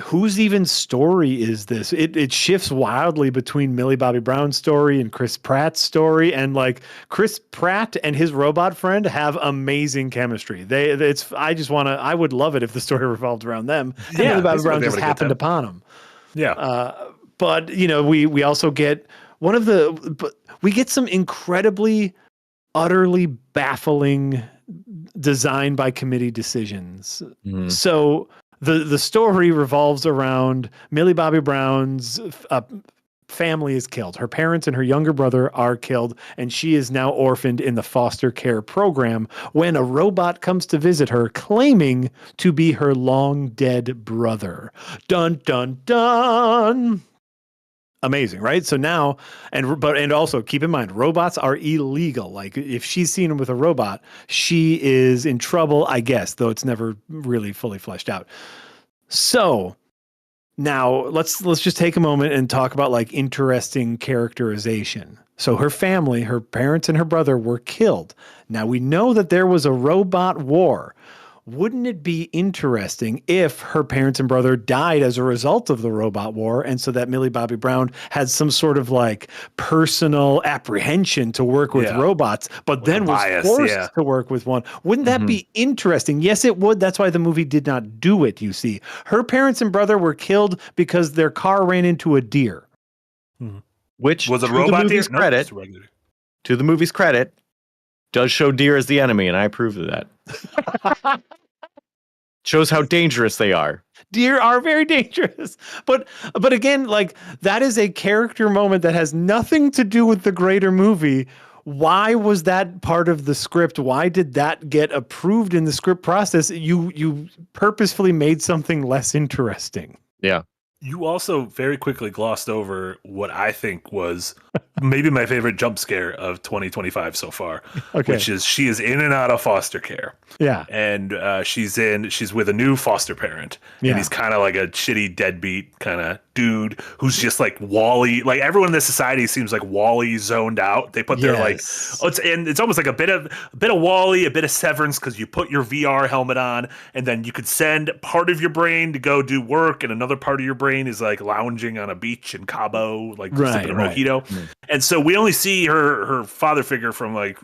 whose even story is this? It shifts wildly between Millie Bobby Brown's story and Chris Pratt's story, and like Chris Pratt and his robot friend have amazing chemistry. I would love it if the story revolved around them. And Millie Bobby Brown just happened upon them. Yeah. But we also get we get some incredibly, utterly baffling design by committee decisions. So the story revolves around Millie Bobby Brown's family is killed. Her parents and her younger brother are killed, and she is now orphaned in the foster care program when a robot comes to visit her, claiming to be her long dead brother. Dun, dun, dun. Amazing, right? So now, and also keep in mind, robots are illegal. Like if she's seen him with a robot, she is in trouble, I guess, though it's never really fully fleshed out. So now let's just take a moment and talk about like interesting characterization. So her family, her parents and her brother were killed. Now we know that there was a robot war. wouldn't it be interesting if her parents and brother died as a result of the robot war, and so that Millie Bobby Brown had some sort of like personal apprehension to work with robots, but With then a was bias, forced to work with one? Wouldn't that be interesting? Yes, it would. That's why the movie did not do it, you see. Her parents and brother were killed because their car ran into a deer. Which Was a to robot the movie's deer? Nope, credit, it's a regular. to the movie's credit, does show deer as the enemy, and I approve of that. Shows how dangerous they are. Deer are very dangerous. But again, like that is a character moment that has nothing to do with the greater movie. Why was that part of the script? Why did that get approved in the script process? You purposefully made something less interesting. Yeah. You also very quickly glossed over what I think was maybe my favorite jump scare of 2025 so far, which is she is in and out of foster care. Yeah. And she's with a new foster parent. And he's kind of like a shitty deadbeat kind of dude who's just like Wall-E. Like everyone in this society seems like Wall-E zoned out. They put their like, it's almost like a bit of Wall-E, a bit of Severance, because you put your VR helmet on and then you could send part of your brain to go do work and another part of your brain is like lounging on a beach in Cabo, like sipping a mojito. And so we only see her father figure from like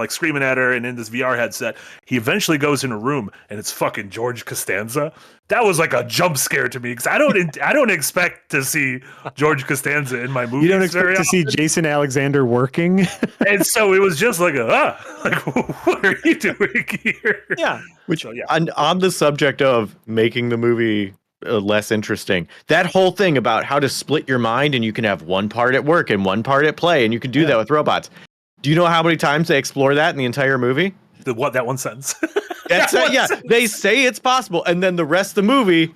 screaming at her and in this VR headset. He eventually goes in a room and it's fucking George Costanza. That was like a jump scare to me because I don't expect to see George Costanza in my movies. You don't expect to see Jason Alexander working, and so it was just like what are you doing here? Yeah. On the subject of making the movie less interesting, that whole thing about how to split your mind and you can have one part at work and one part at play, and you can do that with robots. Do you know how many times they explore that in the entire movie? That one sentence. That's they say it's possible, and then the rest of the movie,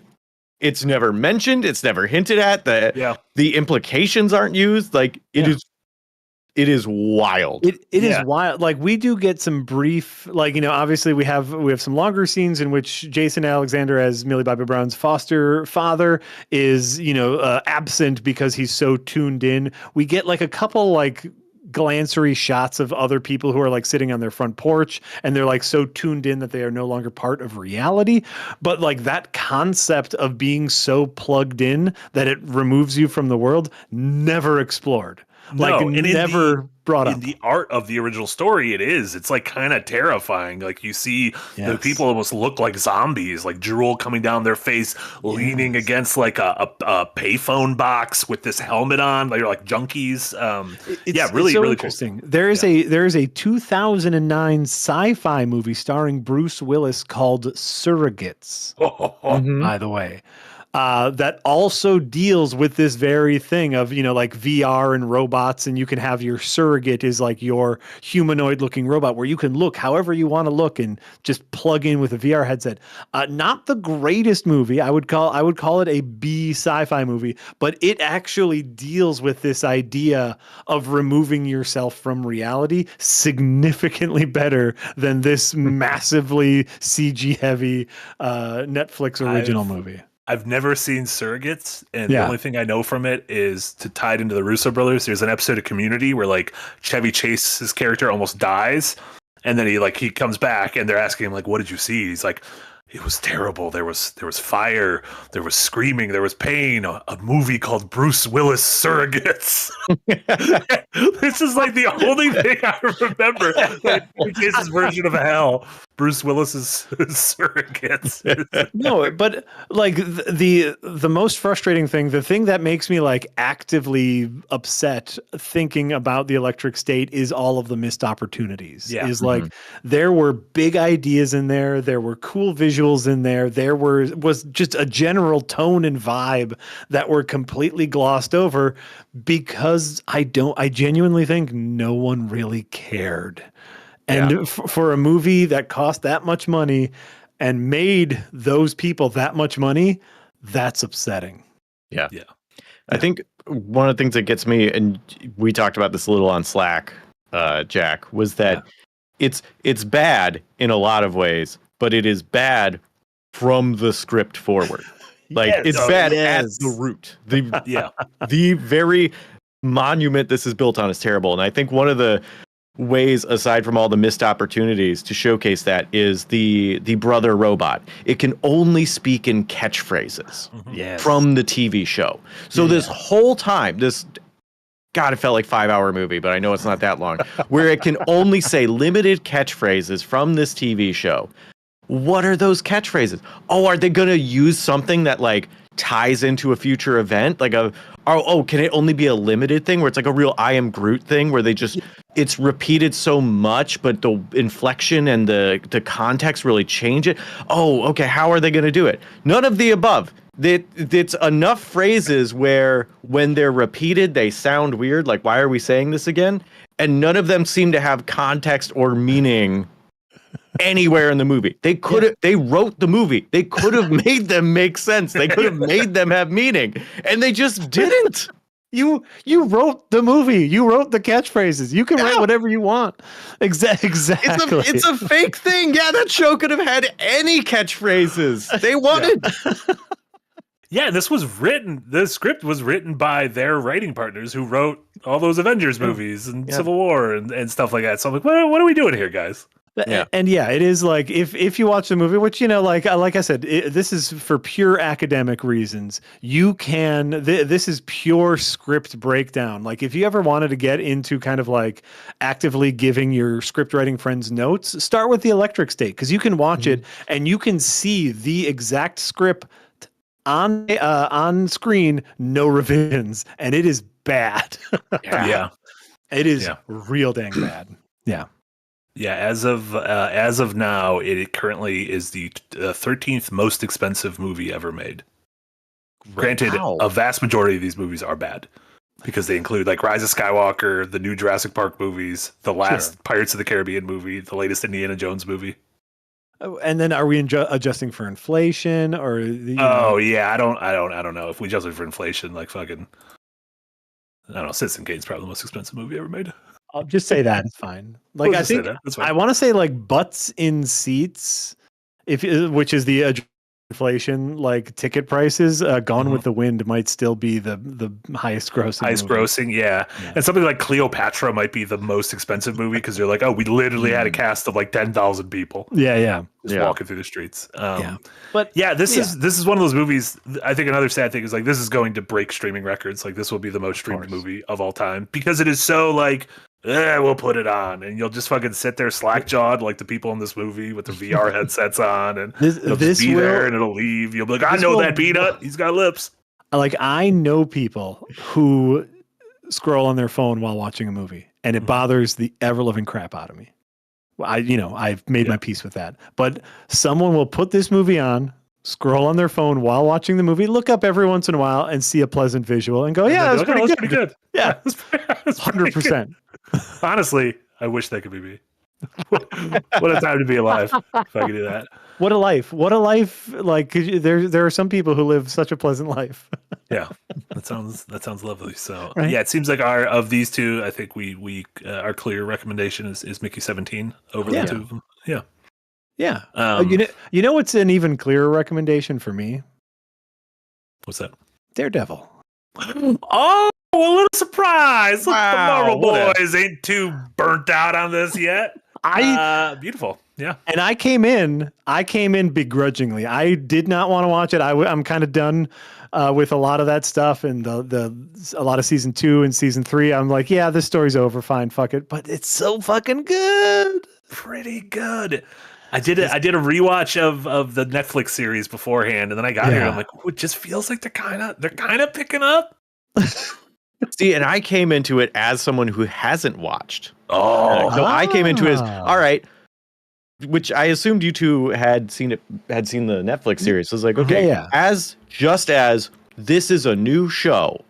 it's never mentioned, it's never hinted at. The implications aren't used. Like it is wild. It is wild. Like we do get some brief, like, you know, obviously we have some longer scenes in which Jason Alexander as Millie Bobby Brown's foster father is, you know, absent because he's so tuned in. We get like a couple like glancery shots of other people who are like sitting on their front porch and they're like so tuned in that they are no longer part of reality. But like that concept of being so plugged in that it removes you from the world, never explored. Like never brought up. In the art of the original story, it's like kind of terrifying. Like you see the people almost look like zombies, like drool coming down their face, leaning against like a payphone box with this helmet on. They're like junkies. Really interesting. Cool. There is a 2009 sci-fi movie starring Bruce Willis called Surrogates. By the way. That also deals with this very thing of, you know, like VR and robots, and you can have your surrogate is like your humanoid looking robot where you can look however you want to look and just plug in with a VR headset. Not the greatest movie. I would call it a B sci-fi movie, but it actually deals with this idea of removing yourself from reality significantly better than this massively CG heavy Netflix original movie. I've never seen Surrogates, and the only thing I know from it is to tie it into the Russo brothers. There's an episode of Community where like Chevy Chase's character almost dies, and then he comes back, and they're asking him like, "What did you see?" He's like, "It was terrible. There was fire, there was screaming, there was pain. A movie called Bruce Willis Surrogates." This is like the only thing I remember. Chase's version of hell. Bruce Willis's Surrogates. No, but like the most frustrating thing, the thing that makes me like actively upset thinking about the Electric State is all of the missed opportunities. Is like there were big ideas in there, there were cool visuals in there, was just a general tone and vibe that were completely glossed over because I genuinely think no one really cared. And for a movie that cost that much money and made those people that much money, that's upsetting. Yeah. I think one of the things that gets me, and we talked about this a little on Slack, Jack, was that it's bad in a lot of ways, but it is bad from the script forward. Like it's bad at the root. The very monument this is built on is terrible. And I think one of the ways, aside from all the missed opportunities to showcase that, is the brother robot. It can only speak in catchphrases Yes. from the TV show. So this whole time, God, it felt like 5-hour movie, but I know it's not that long, where it can only say limited catchphrases from this TV show. What are those catchphrases? Oh, are they going to use something that like ties into a future event? Like can it only be a limited thing where it's like a real I Am Groot thing where they just, it's repeated so much, but the inflection and the context really change it? Oh, okay. How are they going to do it? None of the above. It's enough phrases where when they're repeated, they sound weird. Like, why are we saying this again? And none of them seem to have context or meaning anywhere in the movie. They wrote the movie. They could have made them make sense. They could have made them have meaning, and they just didn't. You wrote the movie. You wrote the catchphrases. You can write whatever you want. Exactly. It's a fake thing. Yeah, that show could have had any catchphrases they wanted. Yeah, the script was written by their writing partners who wrote all those Avengers movies and Civil War and stuff like that. So I'm like, what are we doing here, guys? Yeah. And it is like if you watch the movie, which like I said, this is for pure academic reasons. You can this is pure script breakdown. Like if you ever wanted to get into kind of like actively giving your script writing friends notes, start with the Electric State, because you can watch it and you can see the exact script on screen, no revisions, and it is bad. It is real dang bad. Yeah, as of now, it currently is the 13th most expensive movie ever made. Granted, a vast majority of these movies are bad because they include like Rise of Skywalker, the new Jurassic Park movies, the last Pirates of the Caribbean movie, the latest Indiana Jones movie. And then are we adjusting for inflation or? I don't know if we adjust it for inflation, like fucking. I don't know. Citizen Kane's probably the most expensive movie ever made. I'll just say that it's fine. Like I think I want to say like butts in seats, which is the inflation like ticket prices. Gone with the Wind might still be the highest grossing. Yeah. And something like Cleopatra might be the most expensive movie because you're like, oh, we literally had a cast of like 10,000 people. Just walking through the streets. But this is one of those movies. I think another sad thing is like this is going to break streaming records. Like this will be the most streamed movie of all time because it is so like. We'll put it on, and you'll just fucking sit there slack-jawed like the people in this movie with the VR headsets on, and it'll just be there, and it'll leave. You'll be like, I know that peanut. He's got lips. Like I know people who scroll on their phone while watching a movie, and it bothers the ever-living crap out of me. I've made my peace with that. But someone will put this movie on, scroll on their phone while watching the movie, look up every once in a while, and see a pleasant visual, and go, "Yeah, that's pretty good." Yeah, 100%. Honestly, I wish that could be me. What a time to be alive if I could do that. What a life. Like there are some people who live such a pleasant life. Yeah, that sounds lovely. So it seems like of these two, I think we our clear recommendation is Mickey 17 over the two of them. Yeah. You know what's an even clearer recommendation for me? What's that? Daredevil. Oh, a little surprise! Look, the Marvel boys ain't too burnt out on this yet. Beautiful, yeah. And I came in begrudgingly. I did not want to watch it. I'm kind of done with a lot of that stuff and a lot of season 2 and season 3. I'm like, yeah, this story's over. Fine, fuck it. But it's so fucking good. Pretty good. I did a rewatch of the Netflix series beforehand, and then I got here. And I'm like, it just feels like they're kind of picking up. See, and I came into it as someone who hasn't watched. I came into it as all right, which I assumed you two had seen the Netflix series. So I was like, okay, as this is a new show,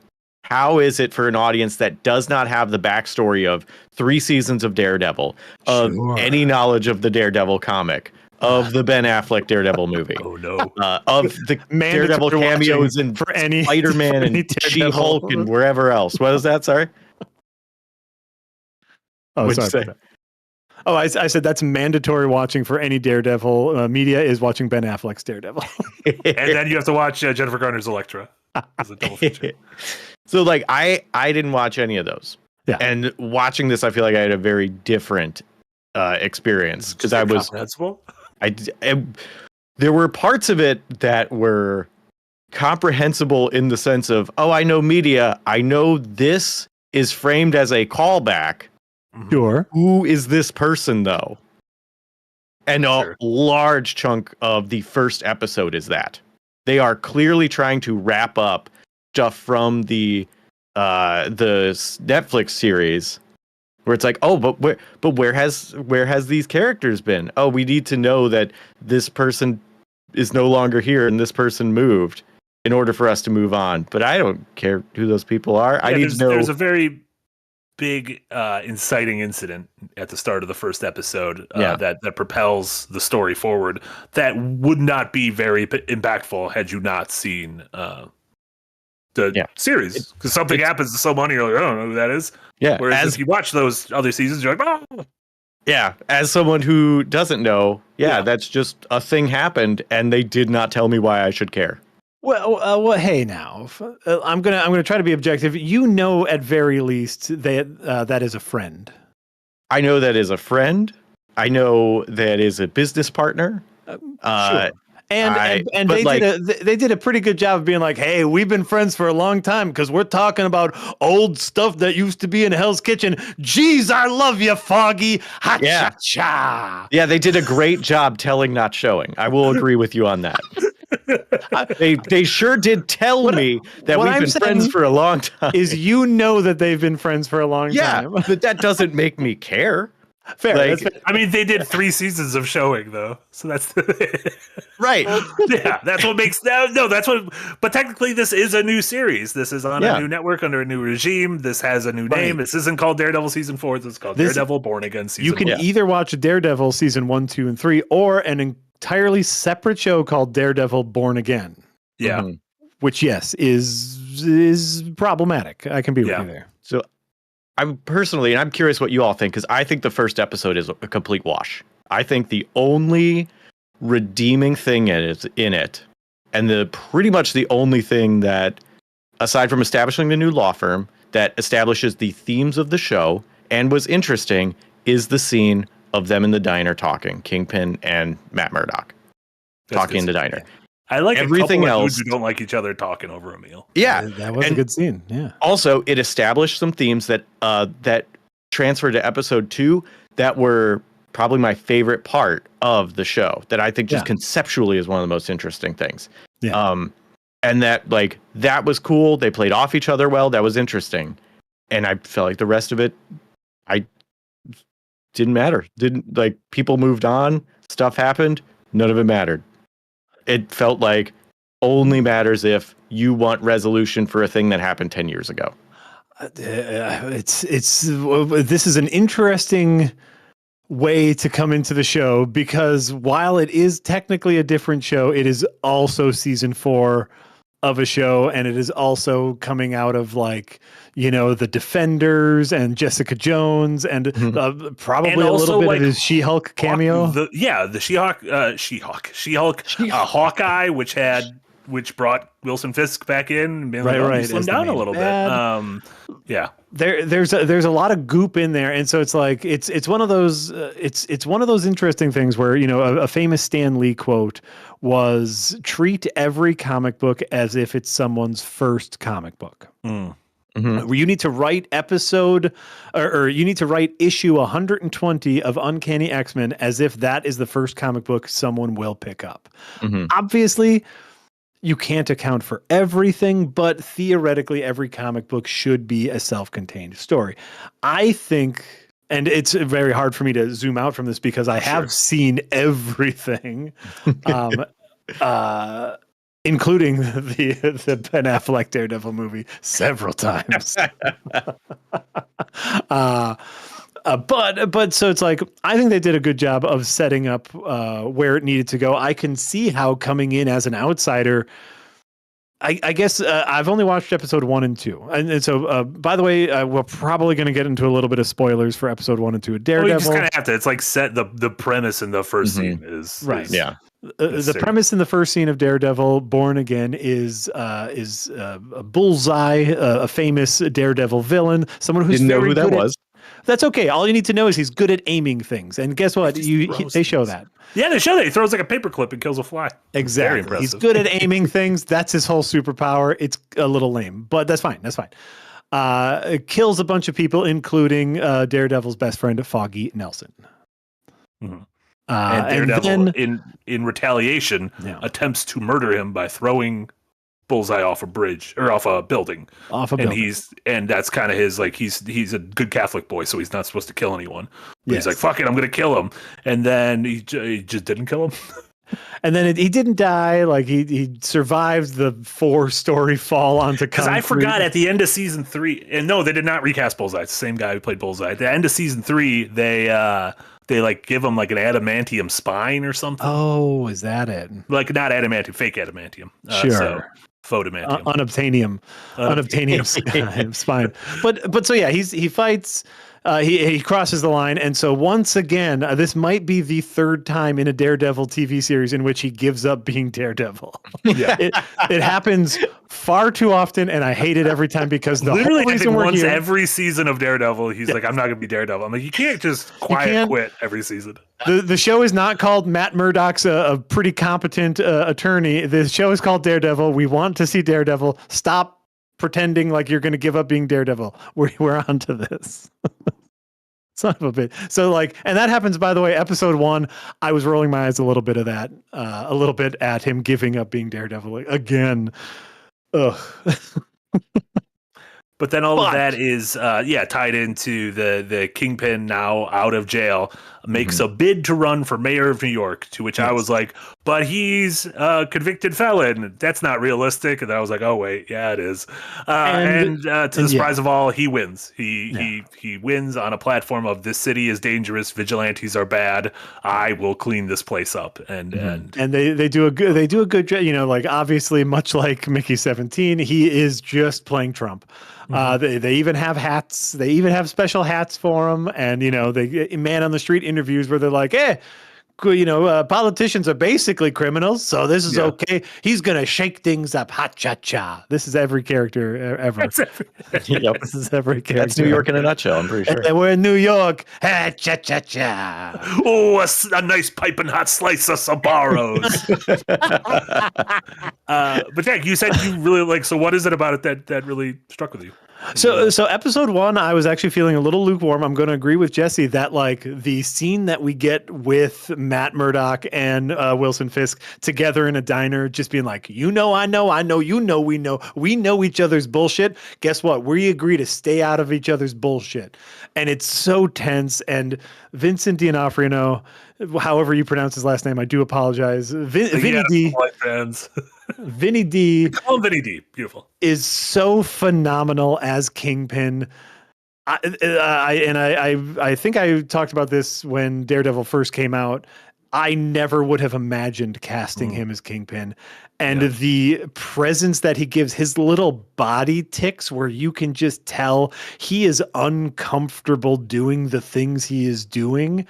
how is it for an audience that does not have the backstory of 3 seasons of Daredevil, of any knowledge of the Daredevil comic, of the Ben Affleck Daredevil movie, of the Daredevil cameos in Spider-Man and She-Hulk and wherever else. What is that? Sorry. What'd you say? Oh, I said that's mandatory watching for any Daredevil media is watching Ben Affleck's Daredevil. And then you have to watch Jennifer Garner's Elektra as a double feature. So like I didn't watch any of those. Yeah. And watching this, I feel like I had a very different experience because I was comprehensible. There were parts of it that were comprehensible in the sense of, oh, I know media. I know this is framed as a callback. Sure. Who is this person, though? And Sure. a large chunk of the first episode is that. They are clearly trying to wrap up stuff from the Netflix series where it's like, oh, but where has these characters been? Oh, we need to know that this person is no longer here and this person moved in order for us to move on. But I don't care who those people are. Yeah, I need to know. There's a very big inciting incident at the start of the first episode that propels the story forward that would not be very impactful had you not seen the series, because something happens to someone and you're like, I don't know who that is. Yeah. Whereas if you watch those other seasons, you're like, oh. Yeah. As someone who doesn't know, that's just a thing happened and they did not tell me why I should care. Well, hey now, I'm gonna try to be objective. You know, at very least, that is a friend. I know that is a friend. I know that is a business partner. Sure. And they did a pretty good job of being like, hey, we've been friends for a long time because we're talking about old stuff that used to be in Hell's Kitchen. Jeez, I love you, Foggy. Ha-cha-cha. Yeah, they did a great job telling, not showing. I will agree with you on that. They sure did tell me that we've been friends for a long time. Is that they've been friends for a long time. Yeah, but that doesn't make me care. Fair. Like, fair. I mean, they did 3 seasons of showing though, so that's right. Yeah, that's what makes that's what. But technically, this is a new series. This is on a new network under a new regime. This has a new name. This isn't called Daredevil season 4. This is called Daredevil Born Again season. You can 1. either watch Daredevil season 1, 2, and 3, or an entirely separate show called Daredevil Born Again. Yeah, which is problematic. I can be with you there. So I'm curious what you all think, because I think the first episode is a complete wash. I think the only redeeming thing in it, and pretty much the only thing that, aside from establishing the new law firm, that establishes the themes of the show and was interesting, is the scene of them in the diner talking, Kingpin and Matt Murdock talking in the diner. I like everything a couple else. Of dudes who don't like each other talking over a meal. Yeah, that was a good scene. Yeah. Also, it established some themes that transferred to episode 2 that were probably my favorite part of the show. That I think just conceptually is one of the most interesting things. Yeah. And that was cool. They played off each other well. That was interesting. And I felt like the rest of it, didn't matter. People moved on. Stuff happened. None of it mattered. It felt like only matters if you want resolution for a thing that happened 10 years ago. This is an interesting way to come into the show, because while it is technically a different show, it is also season 4 of a show, and it is also coming out of the Defenders and Jessica Jones and probably a little bit of his She-Hulk cameo. The She-Hulk, Hawkeye, which brought Wilson Fisk back in, slimmed down a little bit. There's a lot of goop in there, and so it's like it's one of those it's one of those interesting things where a famous Stan Lee quote was, treat every comic book as if it's someone's first comic book. Where you need to write episode or you need to write issue 120 of Uncanny X-Men as if that is the first comic book someone will pick up. Obviously, you can't account for everything, but theoretically, every comic book should be a self-contained story. I think, and it's very hard for me to zoom out from this because I have seen everything. Including the Ben Affleck Daredevil movie several times. But so it's like, I think they did a good job of setting up where it needed to go. I can see how coming in as an outsider, I guess I've only watched episode 1 and 2. And so, by the way, we're probably going to get into a little bit of spoilers for episode 1 and 2 of Daredevil. Well, you just kind of have to. It's like set the premise in the first scene is right. Yeah. The premise in the first scene of Daredevil Born Again is a Bullseye, a famous Daredevil villain, someone who's Didn't know very who that good was. That's okay. All you need to know is he's good at aiming things. And guess what? They show that. Yeah, they show that he throws like a paperclip and kills a fly. Exactly. Very impressive. He's good at aiming things. That's his whole superpower. It's a little lame, but that's fine. That's fine. It kills a bunch of people, including Daredevil's best friend, Foggy Nelson. Mm-hmm. And Daredevil, and then, in retaliation, attempts to murder him by throwing Bullseye off a bridge or off a building. And that's kind of his, like, he's a good Catholic boy, so he's not supposed to kill anyone. But he's like, fuck it, I'm gonna kill him. And then he just didn't kill him. And then he didn't die. Like he survived the 4-story fall onto concrete. Because I forgot at the end of season 3, and no, they did not recast Bullseye. It's the same guy who played Bullseye. At the end of season 3, they like give him like an adamantium spine or something. Oh, is that it? Like not adamantium, fake adamantium. Sure. So, photomantium. Unobtainium spine. But so yeah, he fights. He crosses the line, and so once again, this might be the third time in a Daredevil TV series in which he gives up being Daredevil. Yeah, it happens far too often, and I hate it every time because the literally whole reason once every season of Daredevil, he's like, I'm not gonna be Daredevil. I'm like, you can't just quit every season. The show is not called Matt Murdock's a pretty competent attorney. The show is called Daredevil. We want to see Daredevil. Stop pretending like you're going to give up being Daredevil. We're on to this. Son of a bitch. So like, and that happens, by the way, episode 1, I was rolling my eyes a little bit of that, a little bit at him giving up being Daredevil again. Ugh. But then all of that is, tied into the Kingpin, now out of jail, makes a bid to run for mayor of New York, to which I was like, but he's a convicted felon. That's not realistic. And I was like, oh, wait, yeah, it is. To the surprise of all, he wins. He wins on a platform of this city is dangerous. Vigilantes are bad. I will clean this place up. And they do a good job, like obviously much like Mickey 17, he is just playing Trump. They even have hats. They even have special hats for him. And, they man on the street interviews where they're like, politicians are basically criminals. So this is okay. He's going to shake things up. Ha cha cha. This is every character ever. This is every character. That's New York in a nutshell, I'm pretty sure. And we're in New York. Ha cha cha cha. Oh, a nice piping hot slice of Sabaros. But Jack, you said you really like, so what is it about it that really struck with you? So episode 1, I was actually feeling a little lukewarm. I'm going to agree with Jesse that like the scene that we get with Matt Murdock and Wilson Fisk together in a diner, just being like, I know, we know each other's bullshit. Guess what? We agree to stay out of each other's bullshit. And it's so tense. And Vincent D'Onofrio, however you pronounce his last name, I do apologize. Vinny D. Vinny D. Call him Vinny D. Beautiful. Is so phenomenal as Kingpin. I think I talked about this when Daredevil first came out. I never would have imagined casting him as Kingpin. And the presence that he gives, his little body tics where you can just tell he is uncomfortable doing the things he is doing.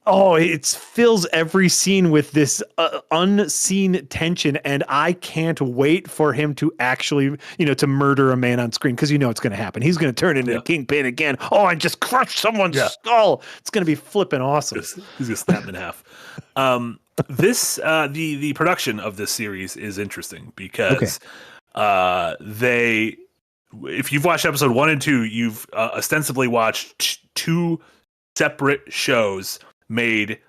Oh, it fills every scene with this unseen tension, and I can't wait for him to actually, to murder a man on screen, because it's going to happen. He's going to turn into a Kingpin again. Oh, and just crush someone's skull. It's going to be flipping awesome. He's going to snap him in half. The production of this series is interesting because if you've watched episode 1 and 2, you've ostensibly watched 2 separate shows made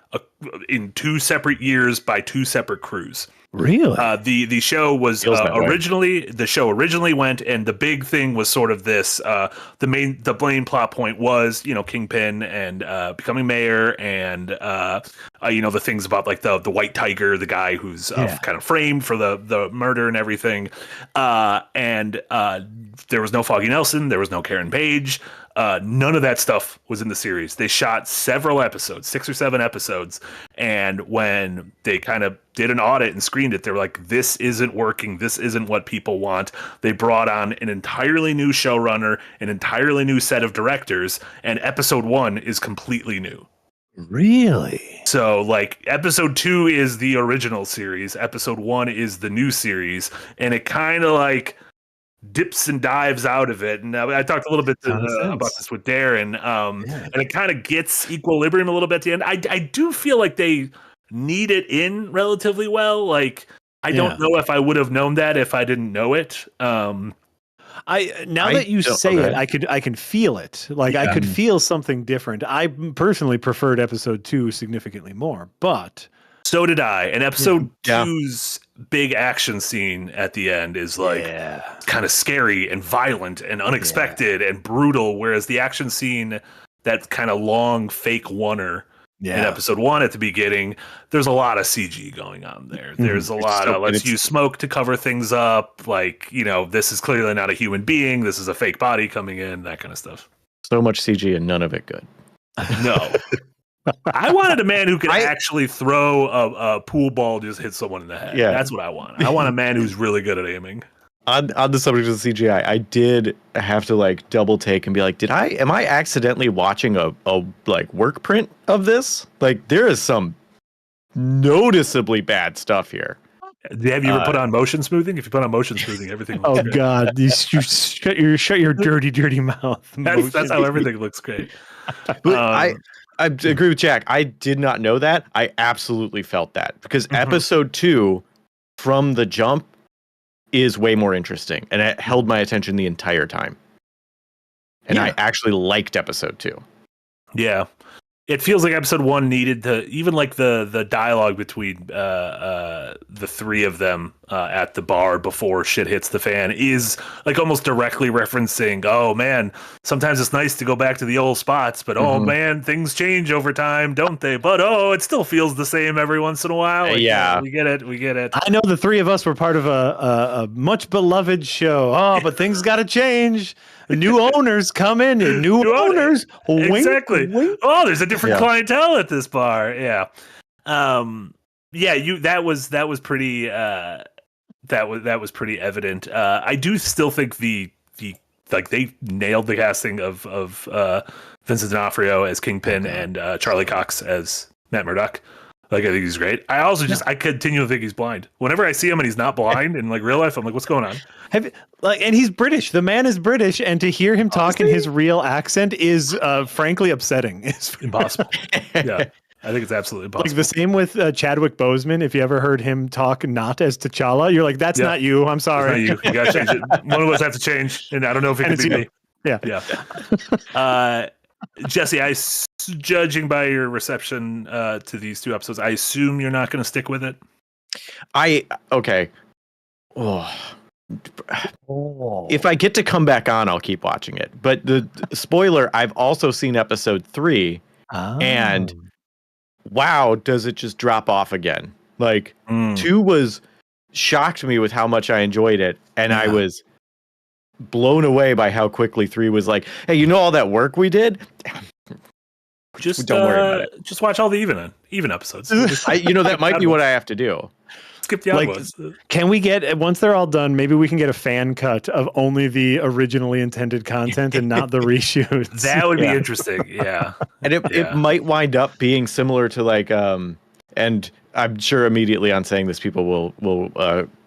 in 2 separate years by 2 separate crews. Really? The show was the show originally went, and the big thing was sort of this. The main plot point was Kingpin and becoming mayor, and the things about like the White Tiger, the guy who's kind of framed for the murder and everything. And there was no Foggy Nelson, there was no Karen Page. None of that stuff was in the series. They shot several episodes, 6 or 7 episodes. And when they kind of did an audit and screened it, they were like, this isn't working. This isn't what people want. They brought on an entirely new showrunner, an entirely new set of directors, and episode 1 is completely new. Really? So, like, episode 2 is the original series, episode 1 is the new series, and it kind of like dips and dives out of it. And I talked a little bit about this with Darren, and it kind of gets equilibrium a little bit at the end. I do feel like they need it in relatively well. Like, I don't know if I would have known that if I didn't know it. That you say it, I can feel it. Like I could feel something different. I personally preferred episode 2 significantly more, but so did I. And episode 2's big action scene at the end is like kind of scary and violent and unexpected and brutal, whereas the action scene, that kind of long fake oneer in episode 1 at the beginning, there's a lot of CG going on there. There's a lot of let's use smoke to cover things up. Like, this is clearly not a human being. This is a fake body coming in, that kind of stuff. So much CG and none of it good. No. I wanted a man who could actually throw a pool ball, just hit someone in the head. Yeah. That's what I want. I want a man who's really good at aiming. On the subject of the CGI, I did have to like double take and be like, am I accidentally watching a like work print of this? Like, there is some noticeably bad stuff here. Have you ever put on motion smoothing? If you put on motion smoothing, everything looks great. God, you shut your dirty mouth. That's how everything looks great. I agree with Jack. I did not know that. I absolutely felt that because episode 2 from the jump is way more interesting, and it held my attention the entire time. And I actually liked episode 2. Yeah. It feels like episode 1 needed to, even like the dialogue between the three of them at the bar before shit hits the fan is like almost directly referencing, oh man, sometimes it's nice to go back to the old spots, but oh man, things change over time, don't they? But it still feels the same every once in a while. Like, we get it. I know the three of us were part of a much beloved show. But things got to change. New owners come in, and new owners. Exactly. Wink. Oh, there's a different clientele at this bar. Yeah. That was pretty. That was pretty evident. I do still think the they nailed the casting of Vincent D'Onofrio as Kingpin and Charlie Cox as Matt Murdock. Like, I think he's great. I also I continue to think he's blind. Whenever I see him and he's not blind in like real life, I'm like, what's going on? And he's British. The man is British, and to hear him talk in his real accent is frankly upsetting. It's impossible. Yeah, I think it's absolutely impossible. Like the same with Chadwick Boseman. If you ever heard him talk not as T'Challa, you're like, that's not you. I'm sorry. That's not you. You gotta change it. One of us have to change, and I don't know if it could be me. Yeah. Jesse, judging by your reception to these 2 episodes, I assume you're not going to stick with it. Okay. If I get to come back on, I'll keep watching it. But the spoiler, I've also seen episode 3, and wow, does it just drop off again? Like 2 shocked me with how much I enjoyed it, and I was blown away by how quickly 3 was like, hey, all that work we did? Just don't worry about it. Just watch all the even episodes. That might be what I have to do. Skip the odd ones. Can we get, once they're all done, maybe we can get a fan cut of only the originally intended content and not the reshoots? That would be interesting. Yeah. And it might wind up being similar to like, and I'm sure immediately on saying this, people will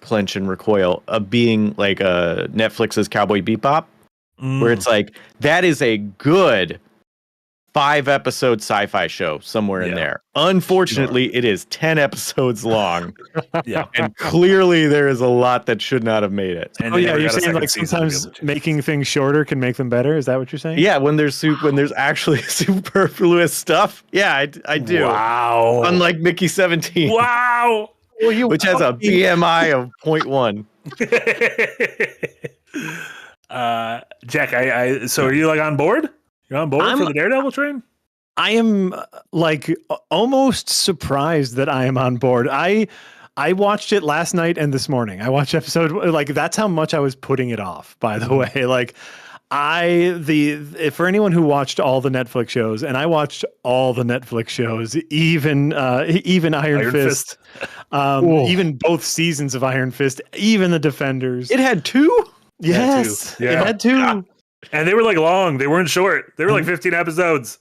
clench and recoil, being like Netflix's Cowboy Bebop, where it's like, that is a good 5-episode sci-fi show somewhere in there. Unfortunately, it is 10 episodes long. And clearly there is a lot that should not have made it. And you're saying like sometimes making things shorter can make them better? Is that what you're saying? Yeah, when there's actually superfluous stuff. Yeah, I do. Wow. Unlike Mickey 17. Wow. Which has a BMI of 0.1. Jack, so are you like on board? You're on board for the Daredevil train? I am like almost surprised that I am on board. I watched it last night and this morning. I watched episode, like, that's how much I was putting it off, by the way. Like, for anyone who watched all the Netflix shows, and I watched all the Netflix shows, even Iron Fist. Even both seasons of Iron Fist, even The Defenders. It had 2? Yes. It had 2. And they were like long. They weren't short. They were like 15 episodes.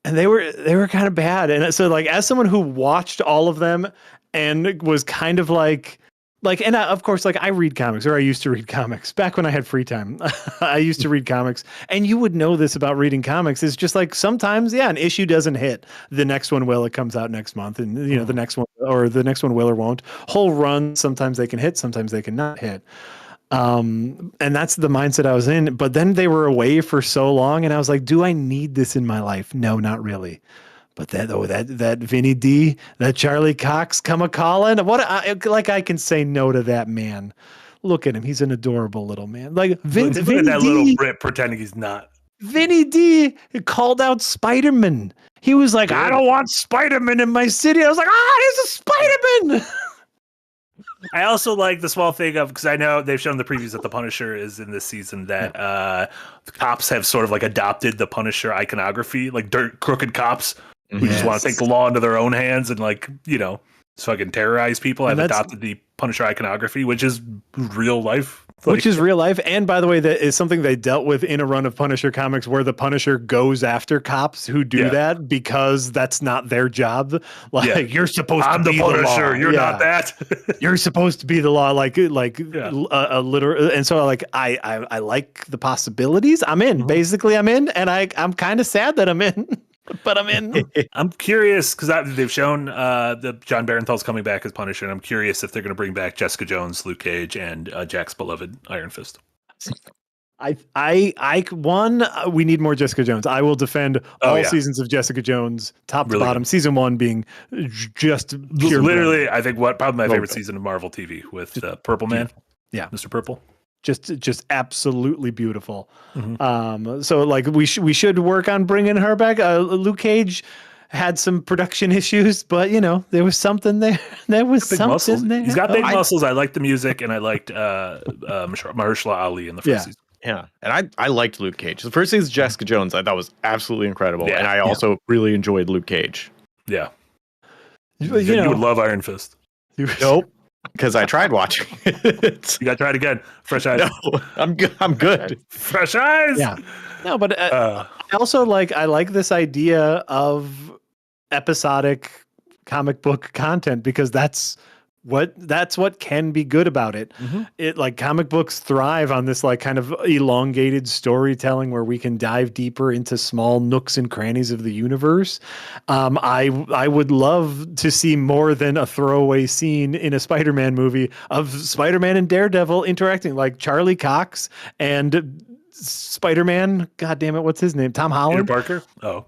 and they were kind of bad. And so like as someone who watched all of them and was kind of like and of course, like I read comics, or I used to read comics back when I had free time. I used to read comics, and you would know this about reading comics. It's just like sometimes, an issue doesn't hit. The next one will. It comes out next month, and the next one will or won't. Whole run. Sometimes they can hit. Sometimes they cannot hit. And that's the mindset I was in. But then they were away for so long, and I was like, do I need this in my life? No, not really. But that Vinny D, that Charlie Cox come a calling. I can say no to that man. Look at him. He's an adorable little man. Like Look at that little Brit pretending he's not. Vinny D called out Spider-Man. He was like, I don't want Spider-Man in my city. I was like, he's a Spider-Man. I also like the small thing of, because I know they've shown the previews that the Punisher is in this season, that the cops have sort of like adopted the Punisher iconography, like crooked cops who just want to take the law into their own hands and fucking terrorize people. I've adopted the Punisher iconography, which is real life. Which is real life. And by the way, that is something they dealt with in a run of Punisher comics where the Punisher goes after cops who do that because that's not their job. You're supposed to be the Punisher. You're not that. You're supposed to be the law. A literal. And so I like the possibilities. I'm in. Basically, I'm in. And I'm kind of sad that I'm in. But I'm in. I'm curious because they've shown the John Barenthal's coming back as Punisher, and I'm curious if they're going to bring back Jessica Jones, Luke Cage, and Jack's beloved Iron Fist. We need more Jessica Jones. I will defend all seasons of Jessica Jones, top to bottom. Good. Season 1 being just pure literally, I think probably my favorite season of Marvel TV with Purple Man. Yeah, Mr. Purple. Just absolutely beautiful. So like we should work on bringing her back. Luke Cage had some production issues, but there was something there. There was something muscles. there. He's got big muscles. I liked the music, and I liked Mahershala Ali in the first season. Yeah, and I liked Luke Cage. The first season, Jessica Jones, I thought was absolutely incredible, and I also really enjoyed Luke Cage. Yeah, you would love Iron Fist. Nope. Because I tried watching it. You got to try it again. Fresh eyes. No, I'm good. Fresh eyes. Yeah. No, but I also I like this idea of episodic comic book content because that's what can be good about it. It comic books thrive on this kind of elongated storytelling where we can dive deeper into small nooks and crannies of the universe. I would love to see more than a throwaway scene in a Spider-Man movie of Spider-Man and Daredevil interacting, like Charlie Cox and Spider-Man. God damn it, what's his name? Tom Holland? Peter Parker? Oh.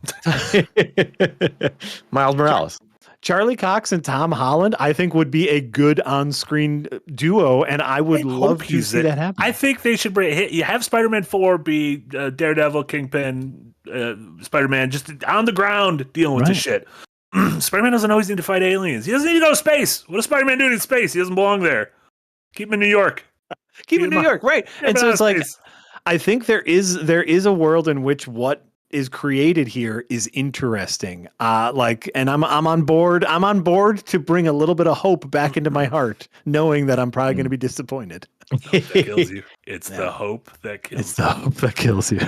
Miles Morales. Charlie Cox and Tom Holland, I think, would be a good on-screen duo, and I would love to see that happen. I think they should have Spider-Man 4 be Daredevil, Kingpin, Spider-Man, just on the ground dealing with this shit. Spider-Man doesn't always need to fight aliens. He doesn't need to go to space. What does Spider-Man do in space? He doesn't belong there. Keep him in New York. Keep him in New York, right? And so it's I think there is a world in which what is created here is interesting. And I'm on board. I'm on board to bring a little bit of hope back into my heart, knowing that I'm probably going to be disappointed. That kills you. It's the hope that kills you. It's the hope that kills you.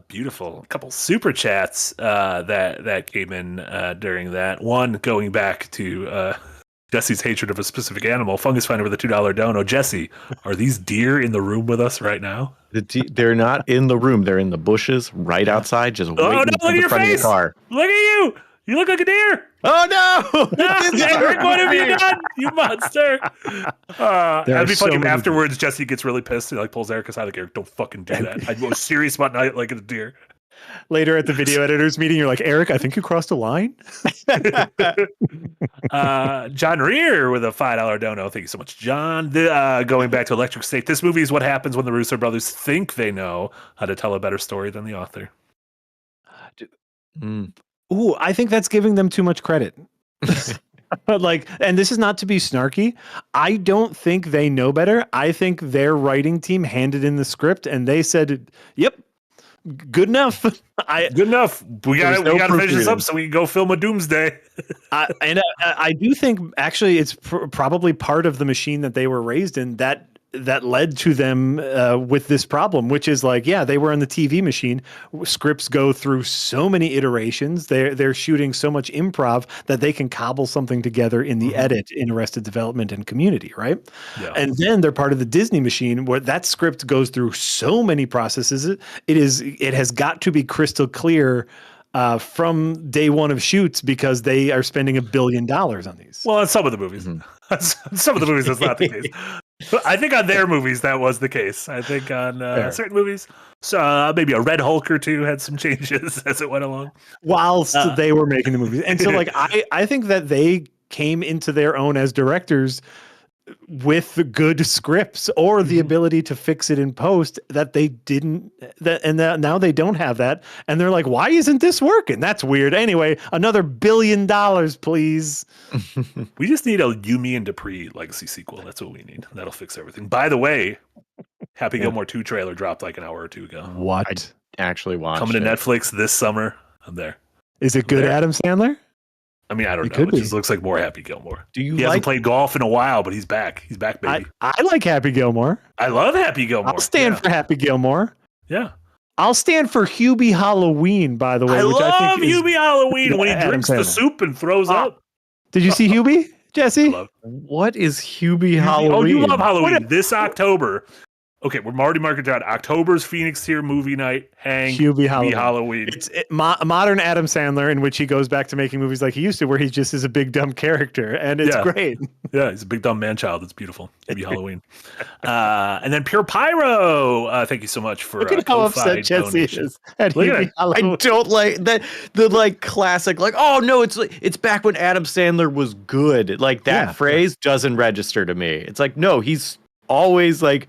Beautiful. A couple super chats that came in during that. One going back to Jesse's hatred of a specific animal. Fungus Finder with a $2 dono. Jesse, are these deer in the room with us right now? They're not in the room. They're in the bushes right outside, just waiting look at your face. Of the car. Look at you. You look like a deer. Oh no! Eric, what have you done? You monster! That'd be funny. Afterwards, Jesse gets really pissed. He pulls Eric aside, Eric, don't fucking do that. I was serious about not liking a deer. Later at the video editors meeting, you're like, Eric, I think you crossed a line. John Rear with a $5 dono. Thank you so much, John. Going back to Electric State, this movie is what happens when the Russo brothers think they know how to tell a better story than the author. Ooh, I think that's giving them too much credit. And this is not to be snarky. I don't think they know better. I think their writing team handed in the script and they said, yep, good enough. Good enough. We got to finish this up so we can go film a Doomsday. I do think actually it's probably part of the machine that they were raised in that that led to them with this problem, which is like, yeah, they were in the TV machine. Scripts go through so many iterations. They're shooting so much improv that they can cobble something together in the edit in Arrested Development and Community, right? Yeah. And then they're part of the Disney machine where that script goes through so many processes. It has got to be crystal clear from day one of shoots because they are spending $1 billion on these. Well, on some of the movies. Some of the movies, that's not the case. But I think on their movies, that was the case. I think on certain movies, so maybe a Red Hulk or two had some changes as it went along. Whilst they were making the movies. And so like, I think that they came into their own as directors with good scripts or the ability to fix it in post that they didn't, now they don't have that. And they're like, why isn't this working? That's weird. Anyway, another $1 billion, please. We just need a Yumi and Dupree legacy sequel. That's what we need. That'll fix everything. By the way, Happy Gilmore 2 trailer dropped like an hour or two ago. What? I actually watched Coming to it. Netflix this summer. I'm there. Is it good, Adam Sandler? I mean, I don't It know. could It be. just looks like more Happy Gilmore. Do you He hasn't like played golf in a while, but he's back. He's back, baby. I like Happy Gilmore. I love Happy Gilmore. I'll stand for Happy Gilmore. Yeah. I'll stand for Hubie Halloween, by the way. I which love I think is, Hubie Halloween when he Adam drinks the Sandler. soup and throws up. Did you see Hubie, Jesse? I love what is Hubie Oh, Halloween? you love Halloween. This October. Okay, we're Marty marking down. October's Phoenix Tier movie night. Hang Hubie Halloween. Halloween. It's modern Adam Sandler, in which he goes back to making movies like he used to, where he just is a big dumb character, and it's great. Yeah, he's a big dumb man child. It's beautiful. Hubie Halloween. And then Pure Pyro. Thank you so much for Look at how upset Jesse donation. is at Look at Hubie it. Halloween. I don't like that. The like classic, like, oh no, it's back when Adam Sandler was good. Like that phrase doesn't register to me. It's like, no, he's always like,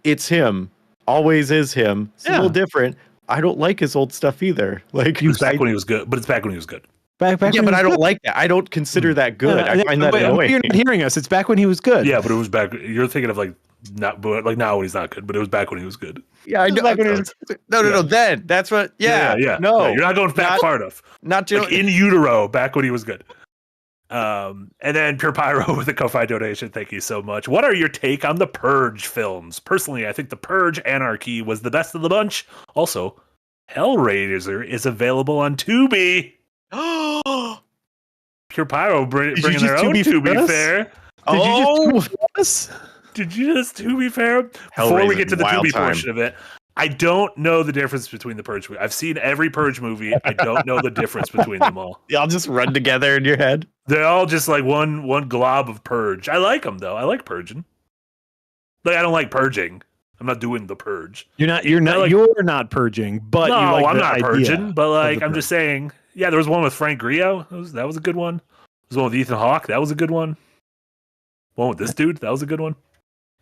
it's him, always is him. It's a little different. I don't like his old stuff either. Like He was back when he was good, but it's back when he was good. Back yeah, when but he I was don't like that. I don't consider that good. I find that Wait, annoying. you're not hearing us. It's back when he was good. Yeah, but it was back. You're thinking of like like now when he's not good, but it was back when he was good. Yeah, I know. Back when he was- No. Then that's what. Yeah, yeah. No, you're not going back far enough. Not Like in utero, back when he was good. And then Pure Pyro with a Ko-Fi donation. Thank you so much. What are your take on the Purge films? Personally, I think the Purge Anarchy was the best of the bunch. Also, Hellraiser is available on Tubi. Pure Pyro bringing their own Tubi Fair. Did you just Tubi Fair? Before we get to the Wild Tubi time. portion of it, I don't know the difference between the Purge movie. I've seen every Purge movie. I don't know the difference between them all. Y'all just run together in your head. They're all just like one glob of purge. I like them though. I like purging. Like I don't like purging. I'm not doing the purge. You're not purging, but No, you like I'm the not idea purging. But of like the I'm just saying. Yeah, there was one with Frank Grillo. That was a good one. There was one with Ethan Hawke. That was a good one. One with this dude. That was a good one.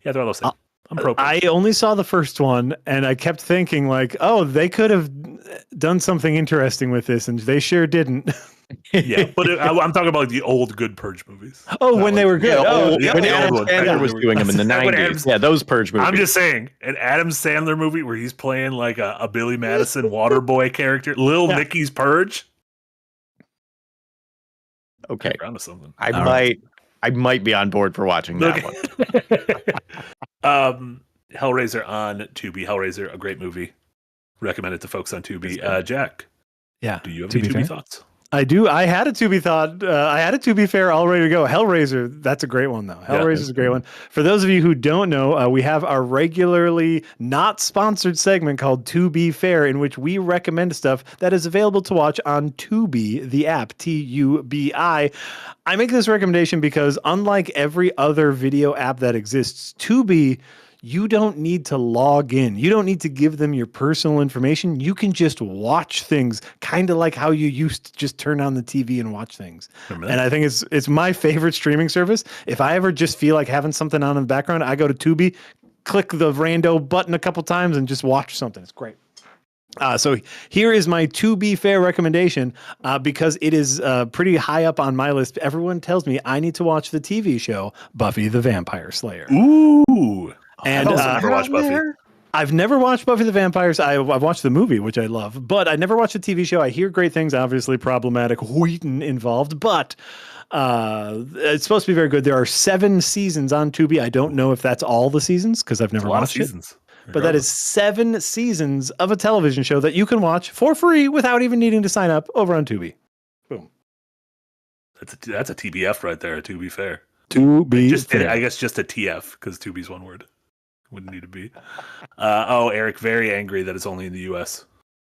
Yeah, they're all the same. I'm pro. I only saw the first one, and I kept thinking like, oh, they could have done something interesting with this, and they sure didn't. Yeah, but I'm talking about like the old good Purge movies. Oh, when they were good. When the Adam old one. Sandler was doing them in the When 90s. Adam's- Yeah, those Purge movies. I'm just saying, an Adam Sandler movie where he's playing like a Billy Madison Waterboy character, Lil Nicky's Purge. okay. Around to something. I might be on board for watching that one. Hellraiser on Tubi. Hellraiser, a great movie. Recommend it to folks on Tubi. Jack, Yeah. do you have any Tubi thoughts? I do. I had a Tubi thought. I had a Tubi Fair all ready to go. Hellraiser, that's a great one, though. Hellraiser is a great one. For those of you who don't know, we have our regularly not sponsored segment called Tubi Fair, in which we recommend stuff that is available to watch on Tubi, the app, Tubi. I make this recommendation because unlike every other video app that exists, Tubi, you don't need to log in. You don't need to give them your personal information. You can just watch things, kind of like how you used to just turn on the TV and watch things. And I think it's my favorite streaming service. If I ever just feel like having something on in the background, I go to Tubi, click the rando button a couple times, and just watch something. It's great. So here is my Tubi Fair recommendation because it is pretty high up on my list. Everyone tells me I need to watch the TV show Buffy the Vampire Slayer. Ooh. And I've never watched Buffy. I've never watched Buffy the Vampires. I've watched the movie, which I love, but I never watched the TV show. I hear great things. Obviously, problematic Wheaton involved, but It's supposed to be very good. There are 7 seasons on Tubi. I don't know if that's all the seasons because I've never A lot of watched it. seasons. But that is 7 seasons of a television show that you can watch for free without even needing to sign up over on Tubi. Boom. That's a TBF right there, to be fair. Tubi. I guess just a TF, because Tubi's one word. Wouldn't need to be. Eric, very angry that it's only in the US.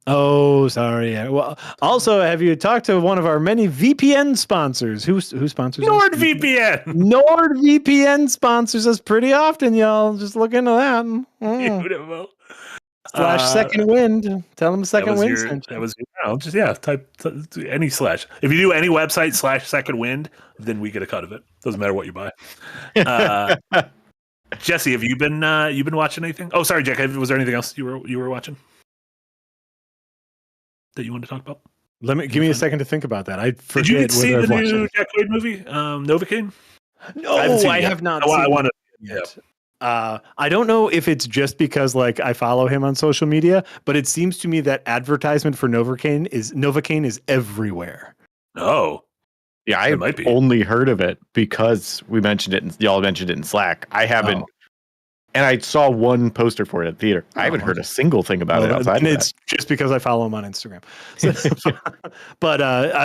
Oh, sorry. Yeah. Well, also, have you talked to one of our many VPN sponsors? Who sponsors us? NordVPN! NordVPN sponsors us pretty often, y'all. Just look into that. Beautiful. /second wind. Tell them second wind. That was type any slash. If you do any website /second wind, then we get a cut of it. Doesn't matter what you buy. Jesse, have you been watching anything? Oh, sorry, Jack. Was there anything else you were watching that you wanted to talk about? Give me a second to think about that. I forget. Did you get to see whether the I've watched new it. Jack Quaid movie, Novocaine? No, I have not Oh, seen I want it yet. I don't know if it's just because like I follow him on social media, but it seems to me that advertisement for Novocaine is everywhere. Oh, Yeah, I might be. only heard of it because we mentioned it. Y'all mentioned it in Slack. I haven't, and I saw one poster for it at theater. I haven't heard a single thing about it outside. And of it's just because I follow him on Instagram. But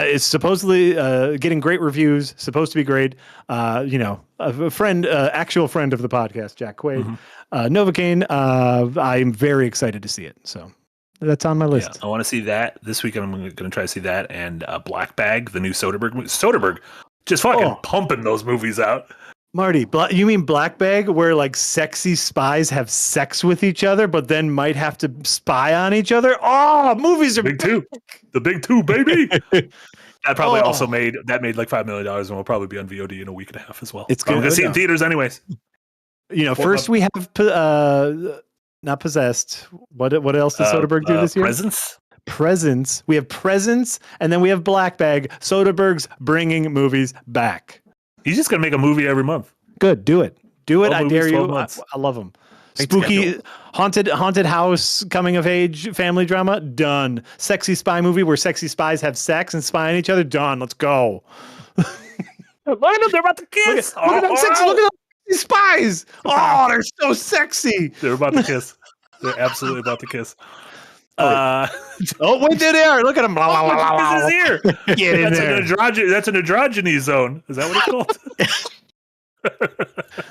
it's supposedly getting great reviews. Supposed to be great. A friend, actual friend of the podcast, Jack Quaid, Novocaine. I'm very excited to see it. So that's on my list. Yeah, I want to see that this weekend. I'm going to try to see that and Black Bag, the new Soderbergh movie. Soderbergh just fucking pumping those movies out. Marty, you mean Black Bag, where like sexy spies have sex with each other, but then might have to spy on each other? Oh, movies are Big Two, the Big Two, baby. That probably also made like $5 million and will probably be on VOD in a week and a half as well. It's I'm good. going to see it in theaters anyways. First we have not Possessed. What else did Soderbergh do this year? Presence. We have Presence, and then we have Black Bag. Soderbergh's bringing movies back. He's just going to make a movie every month. Good. Do it. I dare you. I love them. Spooky, haunted house, coming of age, family drama. Done. Sexy spy movie where sexy spies have sex and spy on each other. Done. Let's go. Look at them. They're about to kiss. Look at them sexy. Look at them spies. Oh, they're so sexy. They're about to kiss. They're absolutely about to kiss. Wait, there they are. Look at him. This is here. Get in there. That's an androgyny zone. Is that what it's called?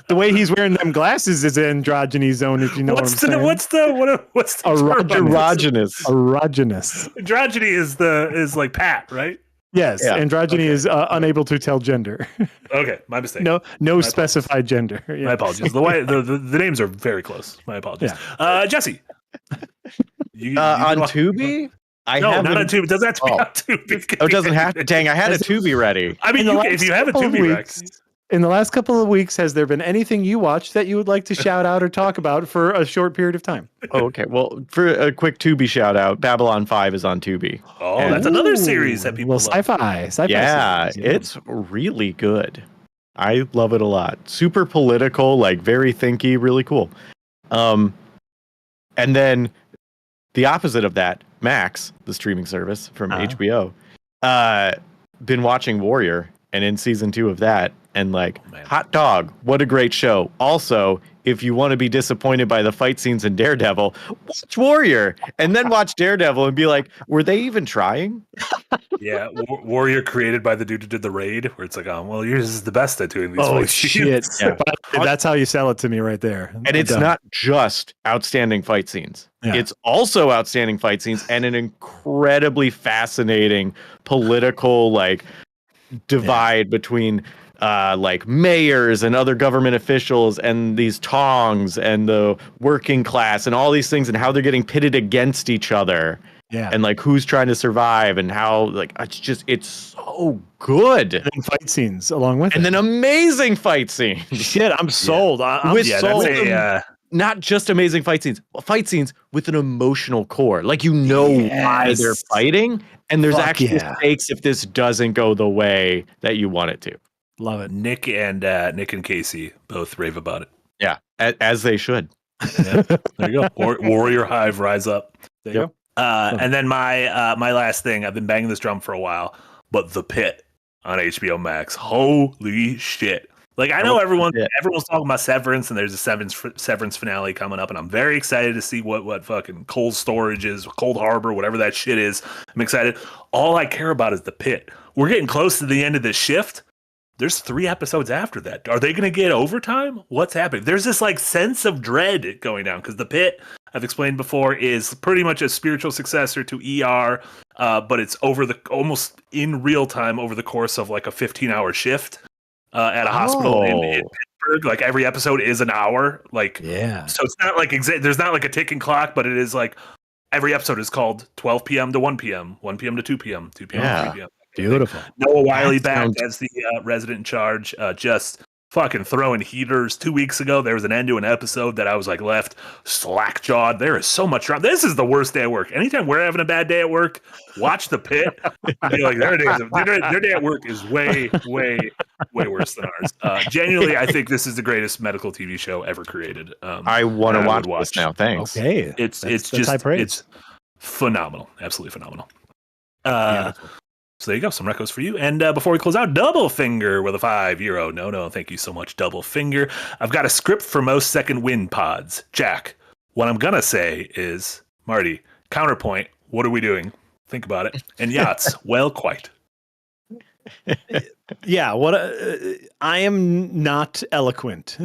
The way he's wearing them glasses is an androgyny zone, if you know what I'm saying. What's the erogenous? Erogenous. Androgyny is like Pat, right? Yes, yeah. Androgyny is unable to tell gender. Okay, my mistake. No specified gender. Yeah. My apologies. The names are very close. My apologies. Yeah. Jesse. On Tubi? Not on Tubi. It doesn't have to be on Tubi. Oh, it doesn't have to. Dang, I had a Tubi ready. I mean, if you have a Tubi rack. In the last couple of weeks, has there been anything you watched that you would like to shout out or talk about for a short period of time? Oh, okay. Well, for a quick Tubi shout out, Babylon 5 is on Tubi. Oh, that's another series that people love. Sci-Fi yeah, series, yeah, it's really good. I love it a lot. Super political, like very thinky, really cool. And then the opposite of that, Max, the streaming service from HBO, been watching Warrior, and in season 2 of that, and like, hot dog, what a great show. Also, if you want to be disappointed by the fight scenes in Daredevil, watch Warrior, and then watch Daredevil and be like, were they even trying? Yeah, Warrior created by the dude who did the Raid, where it's like, well, yours is the best at doing these fight shit. scenes. Yeah. That's how you sell it to me right there. And it's not just outstanding fight scenes. Yeah. It's also outstanding fight scenes and an incredibly fascinating political divide between like mayors and other government officials and these tongs and the working class and all these things and how they're getting pitted against each other. Yeah. And like who's trying to survive and how it's so good. And then fight scenes along with it. And then amazing fight scenes. Shit, I'm sold. Not just amazing fight scenes with an emotional core. Like why they're fighting, and there's actually stakes if this doesn't go the way that you want it to. Love it. Nick and Casey both rave about it. Yeah, as they should. Yeah, there you go. Warrior Hive, rise up. There you go. And then my last thing, I've been banging this drum for a while, but The Pit. on HBO Max. Holy shit. Like, I know everyone's talking about Severance, and there's a Severance finale coming up, and I'm very excited to see what fucking Cold Storage is, Cold Harbor, whatever that shit is. I'm excited. All I care about is the Pit. We're getting close to the end of this shift. There's 3 episodes after that. Are they going to get overtime? What's happening? There's this like sense of dread going down because the Pit, I've explained before, is pretty much a spiritual successor to ER, but it's almost in real time over the course of like a 15-hour shift. At a hospital in Pittsburgh. Like every episode is an hour. Like, yeah. So it's not like there's not like a ticking clock, but it is like every episode is called 12 p.m. to 1 p.m., 1 p.m. to 2 p.m., 2 p.m. to 3 p.m. Beautiful. Noah Wiley back as the resident in charge, just fucking throwing heaters. 2 weeks ago, there was an end to an episode that I was like left slack-jawed. There is so much drama. This is the worst day at work. Anytime we're having a bad day at work, watch The Pit. You're like, their day at work is way, way, way worse than ours. Genuinely, I think this is the greatest medical TV show ever created. I want to watch this now. Thanks. Okay, it's phenomenal. Absolutely phenomenal. So there you go, some recos for you. And before we close out, Double Finger with a €5. No, thank you so much, Double Finger. I've got a script for most second wind pods. Jack, what I'm going to say is, Marty, counterpoint, what are we doing? Think about it. And yachts, well, quite. Yeah, I am not eloquent.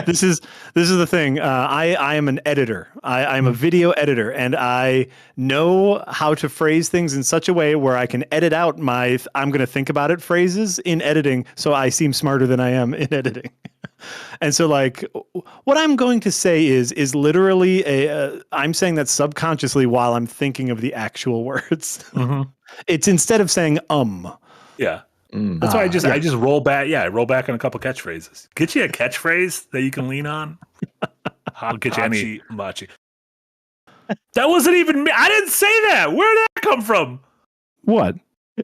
This is the thing. I am an editor. I'm a video editor, and I know how to phrase things in such a way where I can edit out my "I'm going to think about it" phrases in editing, so I seem smarter than I am in editing. And so, like, what I'm going to say is literally I'm saying that subconsciously while I'm thinking of the actual words. Mm-hmm. It's instead of saying Yeah. That's why I just roll back. Yeah, I roll back on a couple catchphrases. Get you a catchphrase that you can lean on. I'll get you any machi. That wasn't even me. I didn't say that. Where did that come from? What?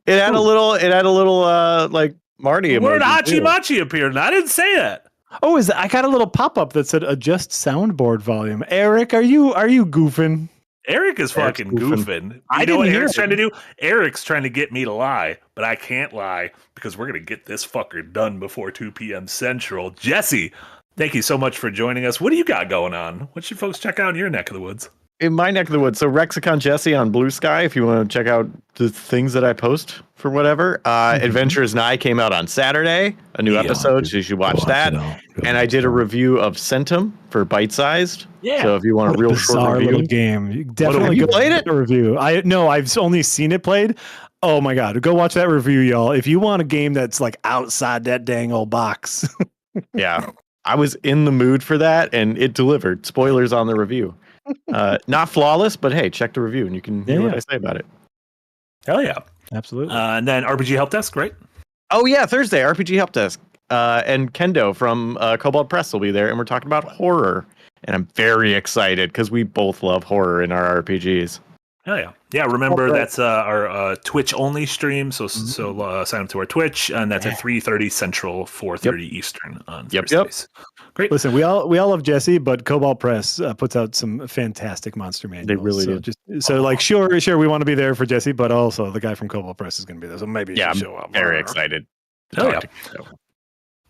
It had a little like Marty. Where did Hachi Machi appear? And I didn't say that. Oh, I got a little pop-up that said adjust soundboard volume. Eric, are you goofing? Eric is fucking goofing. I know what Eric's trying to do? Eric's trying to get me to lie, but I can't lie because we're going to get this fucker done before 2 p.m. Central. Jesse, thank you so much for joining us. What do you got going on? What should folks check out in your neck of the woods? In my neck of the woods. So Rexicon Jesse on Blue Sky, if you want to check out the things that I post for whatever. Adventures Nigh came out on Saturday, a new episode, so you should watch that. And I did a review of Centum for Bite Sized. Yeah. So if you want a real short review. Little game. You definitely you played it? A review. I've only seen it played. Oh my God. Go watch that review, y'all. If you want a game that's like outside that dang old box. Yeah. I was in the mood for that and it delivered. Spoilers on the review. Not flawless, but hey, check the review and you can hear what I say about it. Hell yeah. Absolutely. And then RPG Help Desk, right? Oh yeah, Thursday, RPG Help Desk. And Kendo from Cobalt Press will be there, and we're talking about horror. And I'm very excited because we both love horror in our RPGs. Hell yeah. Yeah, remember that's our Twitch only stream. So sign up to our Twitch, and that's at 3:30 Central, 4:30 Eastern on Thursdays. Great. Listen, we all love Jesse, but Cobalt Press puts out some fantastic monster manuals. They really do. Sure, we want to be there for Jesse, but also the guy from Cobalt Press is going to be there, so maybe you should show up. Very excited. Oh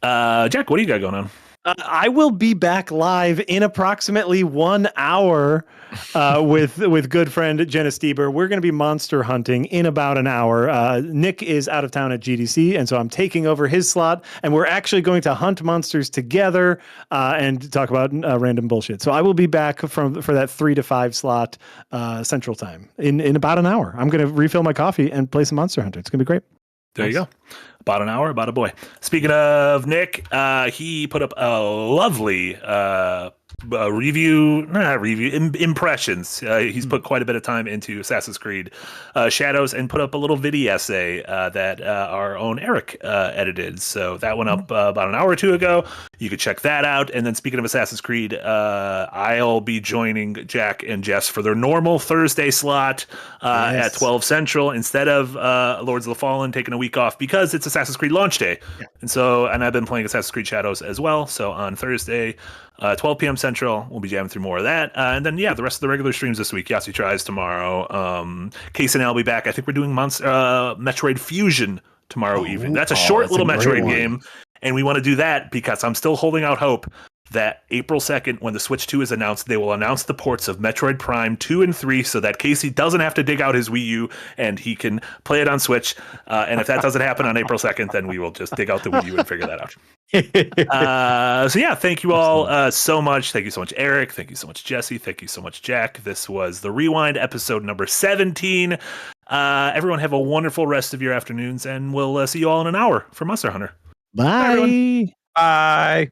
yeah. Jack, what do you got going on? I will be back live in approximately 1 hour with good friend Jenna Stieber. We're going to be monster hunting in about an hour. Nick is out of town at GDC, and so I'm taking over his slot, and we're actually going to hunt monsters together and talk about random bullshit. So I will be back for that 3 to 5 slot Central Time in about an hour. I'm going to refill my coffee and play some Monster Hunter. It's going to be great. There you go. About an hour, about a boy. Speaking of Nick, he put up a lovely impressions. He's put quite a bit of time into Assassin's Creed Shadows and put up a little video essay that our own Eric edited. So that went up about an hour or two ago. You could check that out. And then speaking of Assassin's Creed, I'll be joining Jack and Jess for their normal Thursday slot at 12 Central instead of Lords of the Fallen taking a week off because it's Assassin's Creed launch day. Yeah. And I've been playing Assassin's Creed Shadows as well. So on Thursday, 12 p.m. Central. We'll be jamming through more of that. And then, the rest of the regular streams this week. Yasi tries tomorrow. Case and I'll be back. I think we're doing Metroid Fusion tomorrow evening. That's a short that's a little great Metroid one. game. And we want to do that because I'm still holding out hope that April 2nd, when the Switch 2 is announced, they will announce the ports of Metroid Prime 2 and 3 so that Casey doesn't have to dig out his Wii U and he can play it on Switch. And if that doesn't happen on April 2nd, then we will just dig out the Wii U and figure that out. Thank you all so much. Thank you so much, Eric. Thank you so much, Jesse. Thank you so much, Jack. This was The Rewind, episode number 17. Everyone have a wonderful rest of your afternoons, and we'll see you all in an hour from Monster Hunter. Bye. Bye.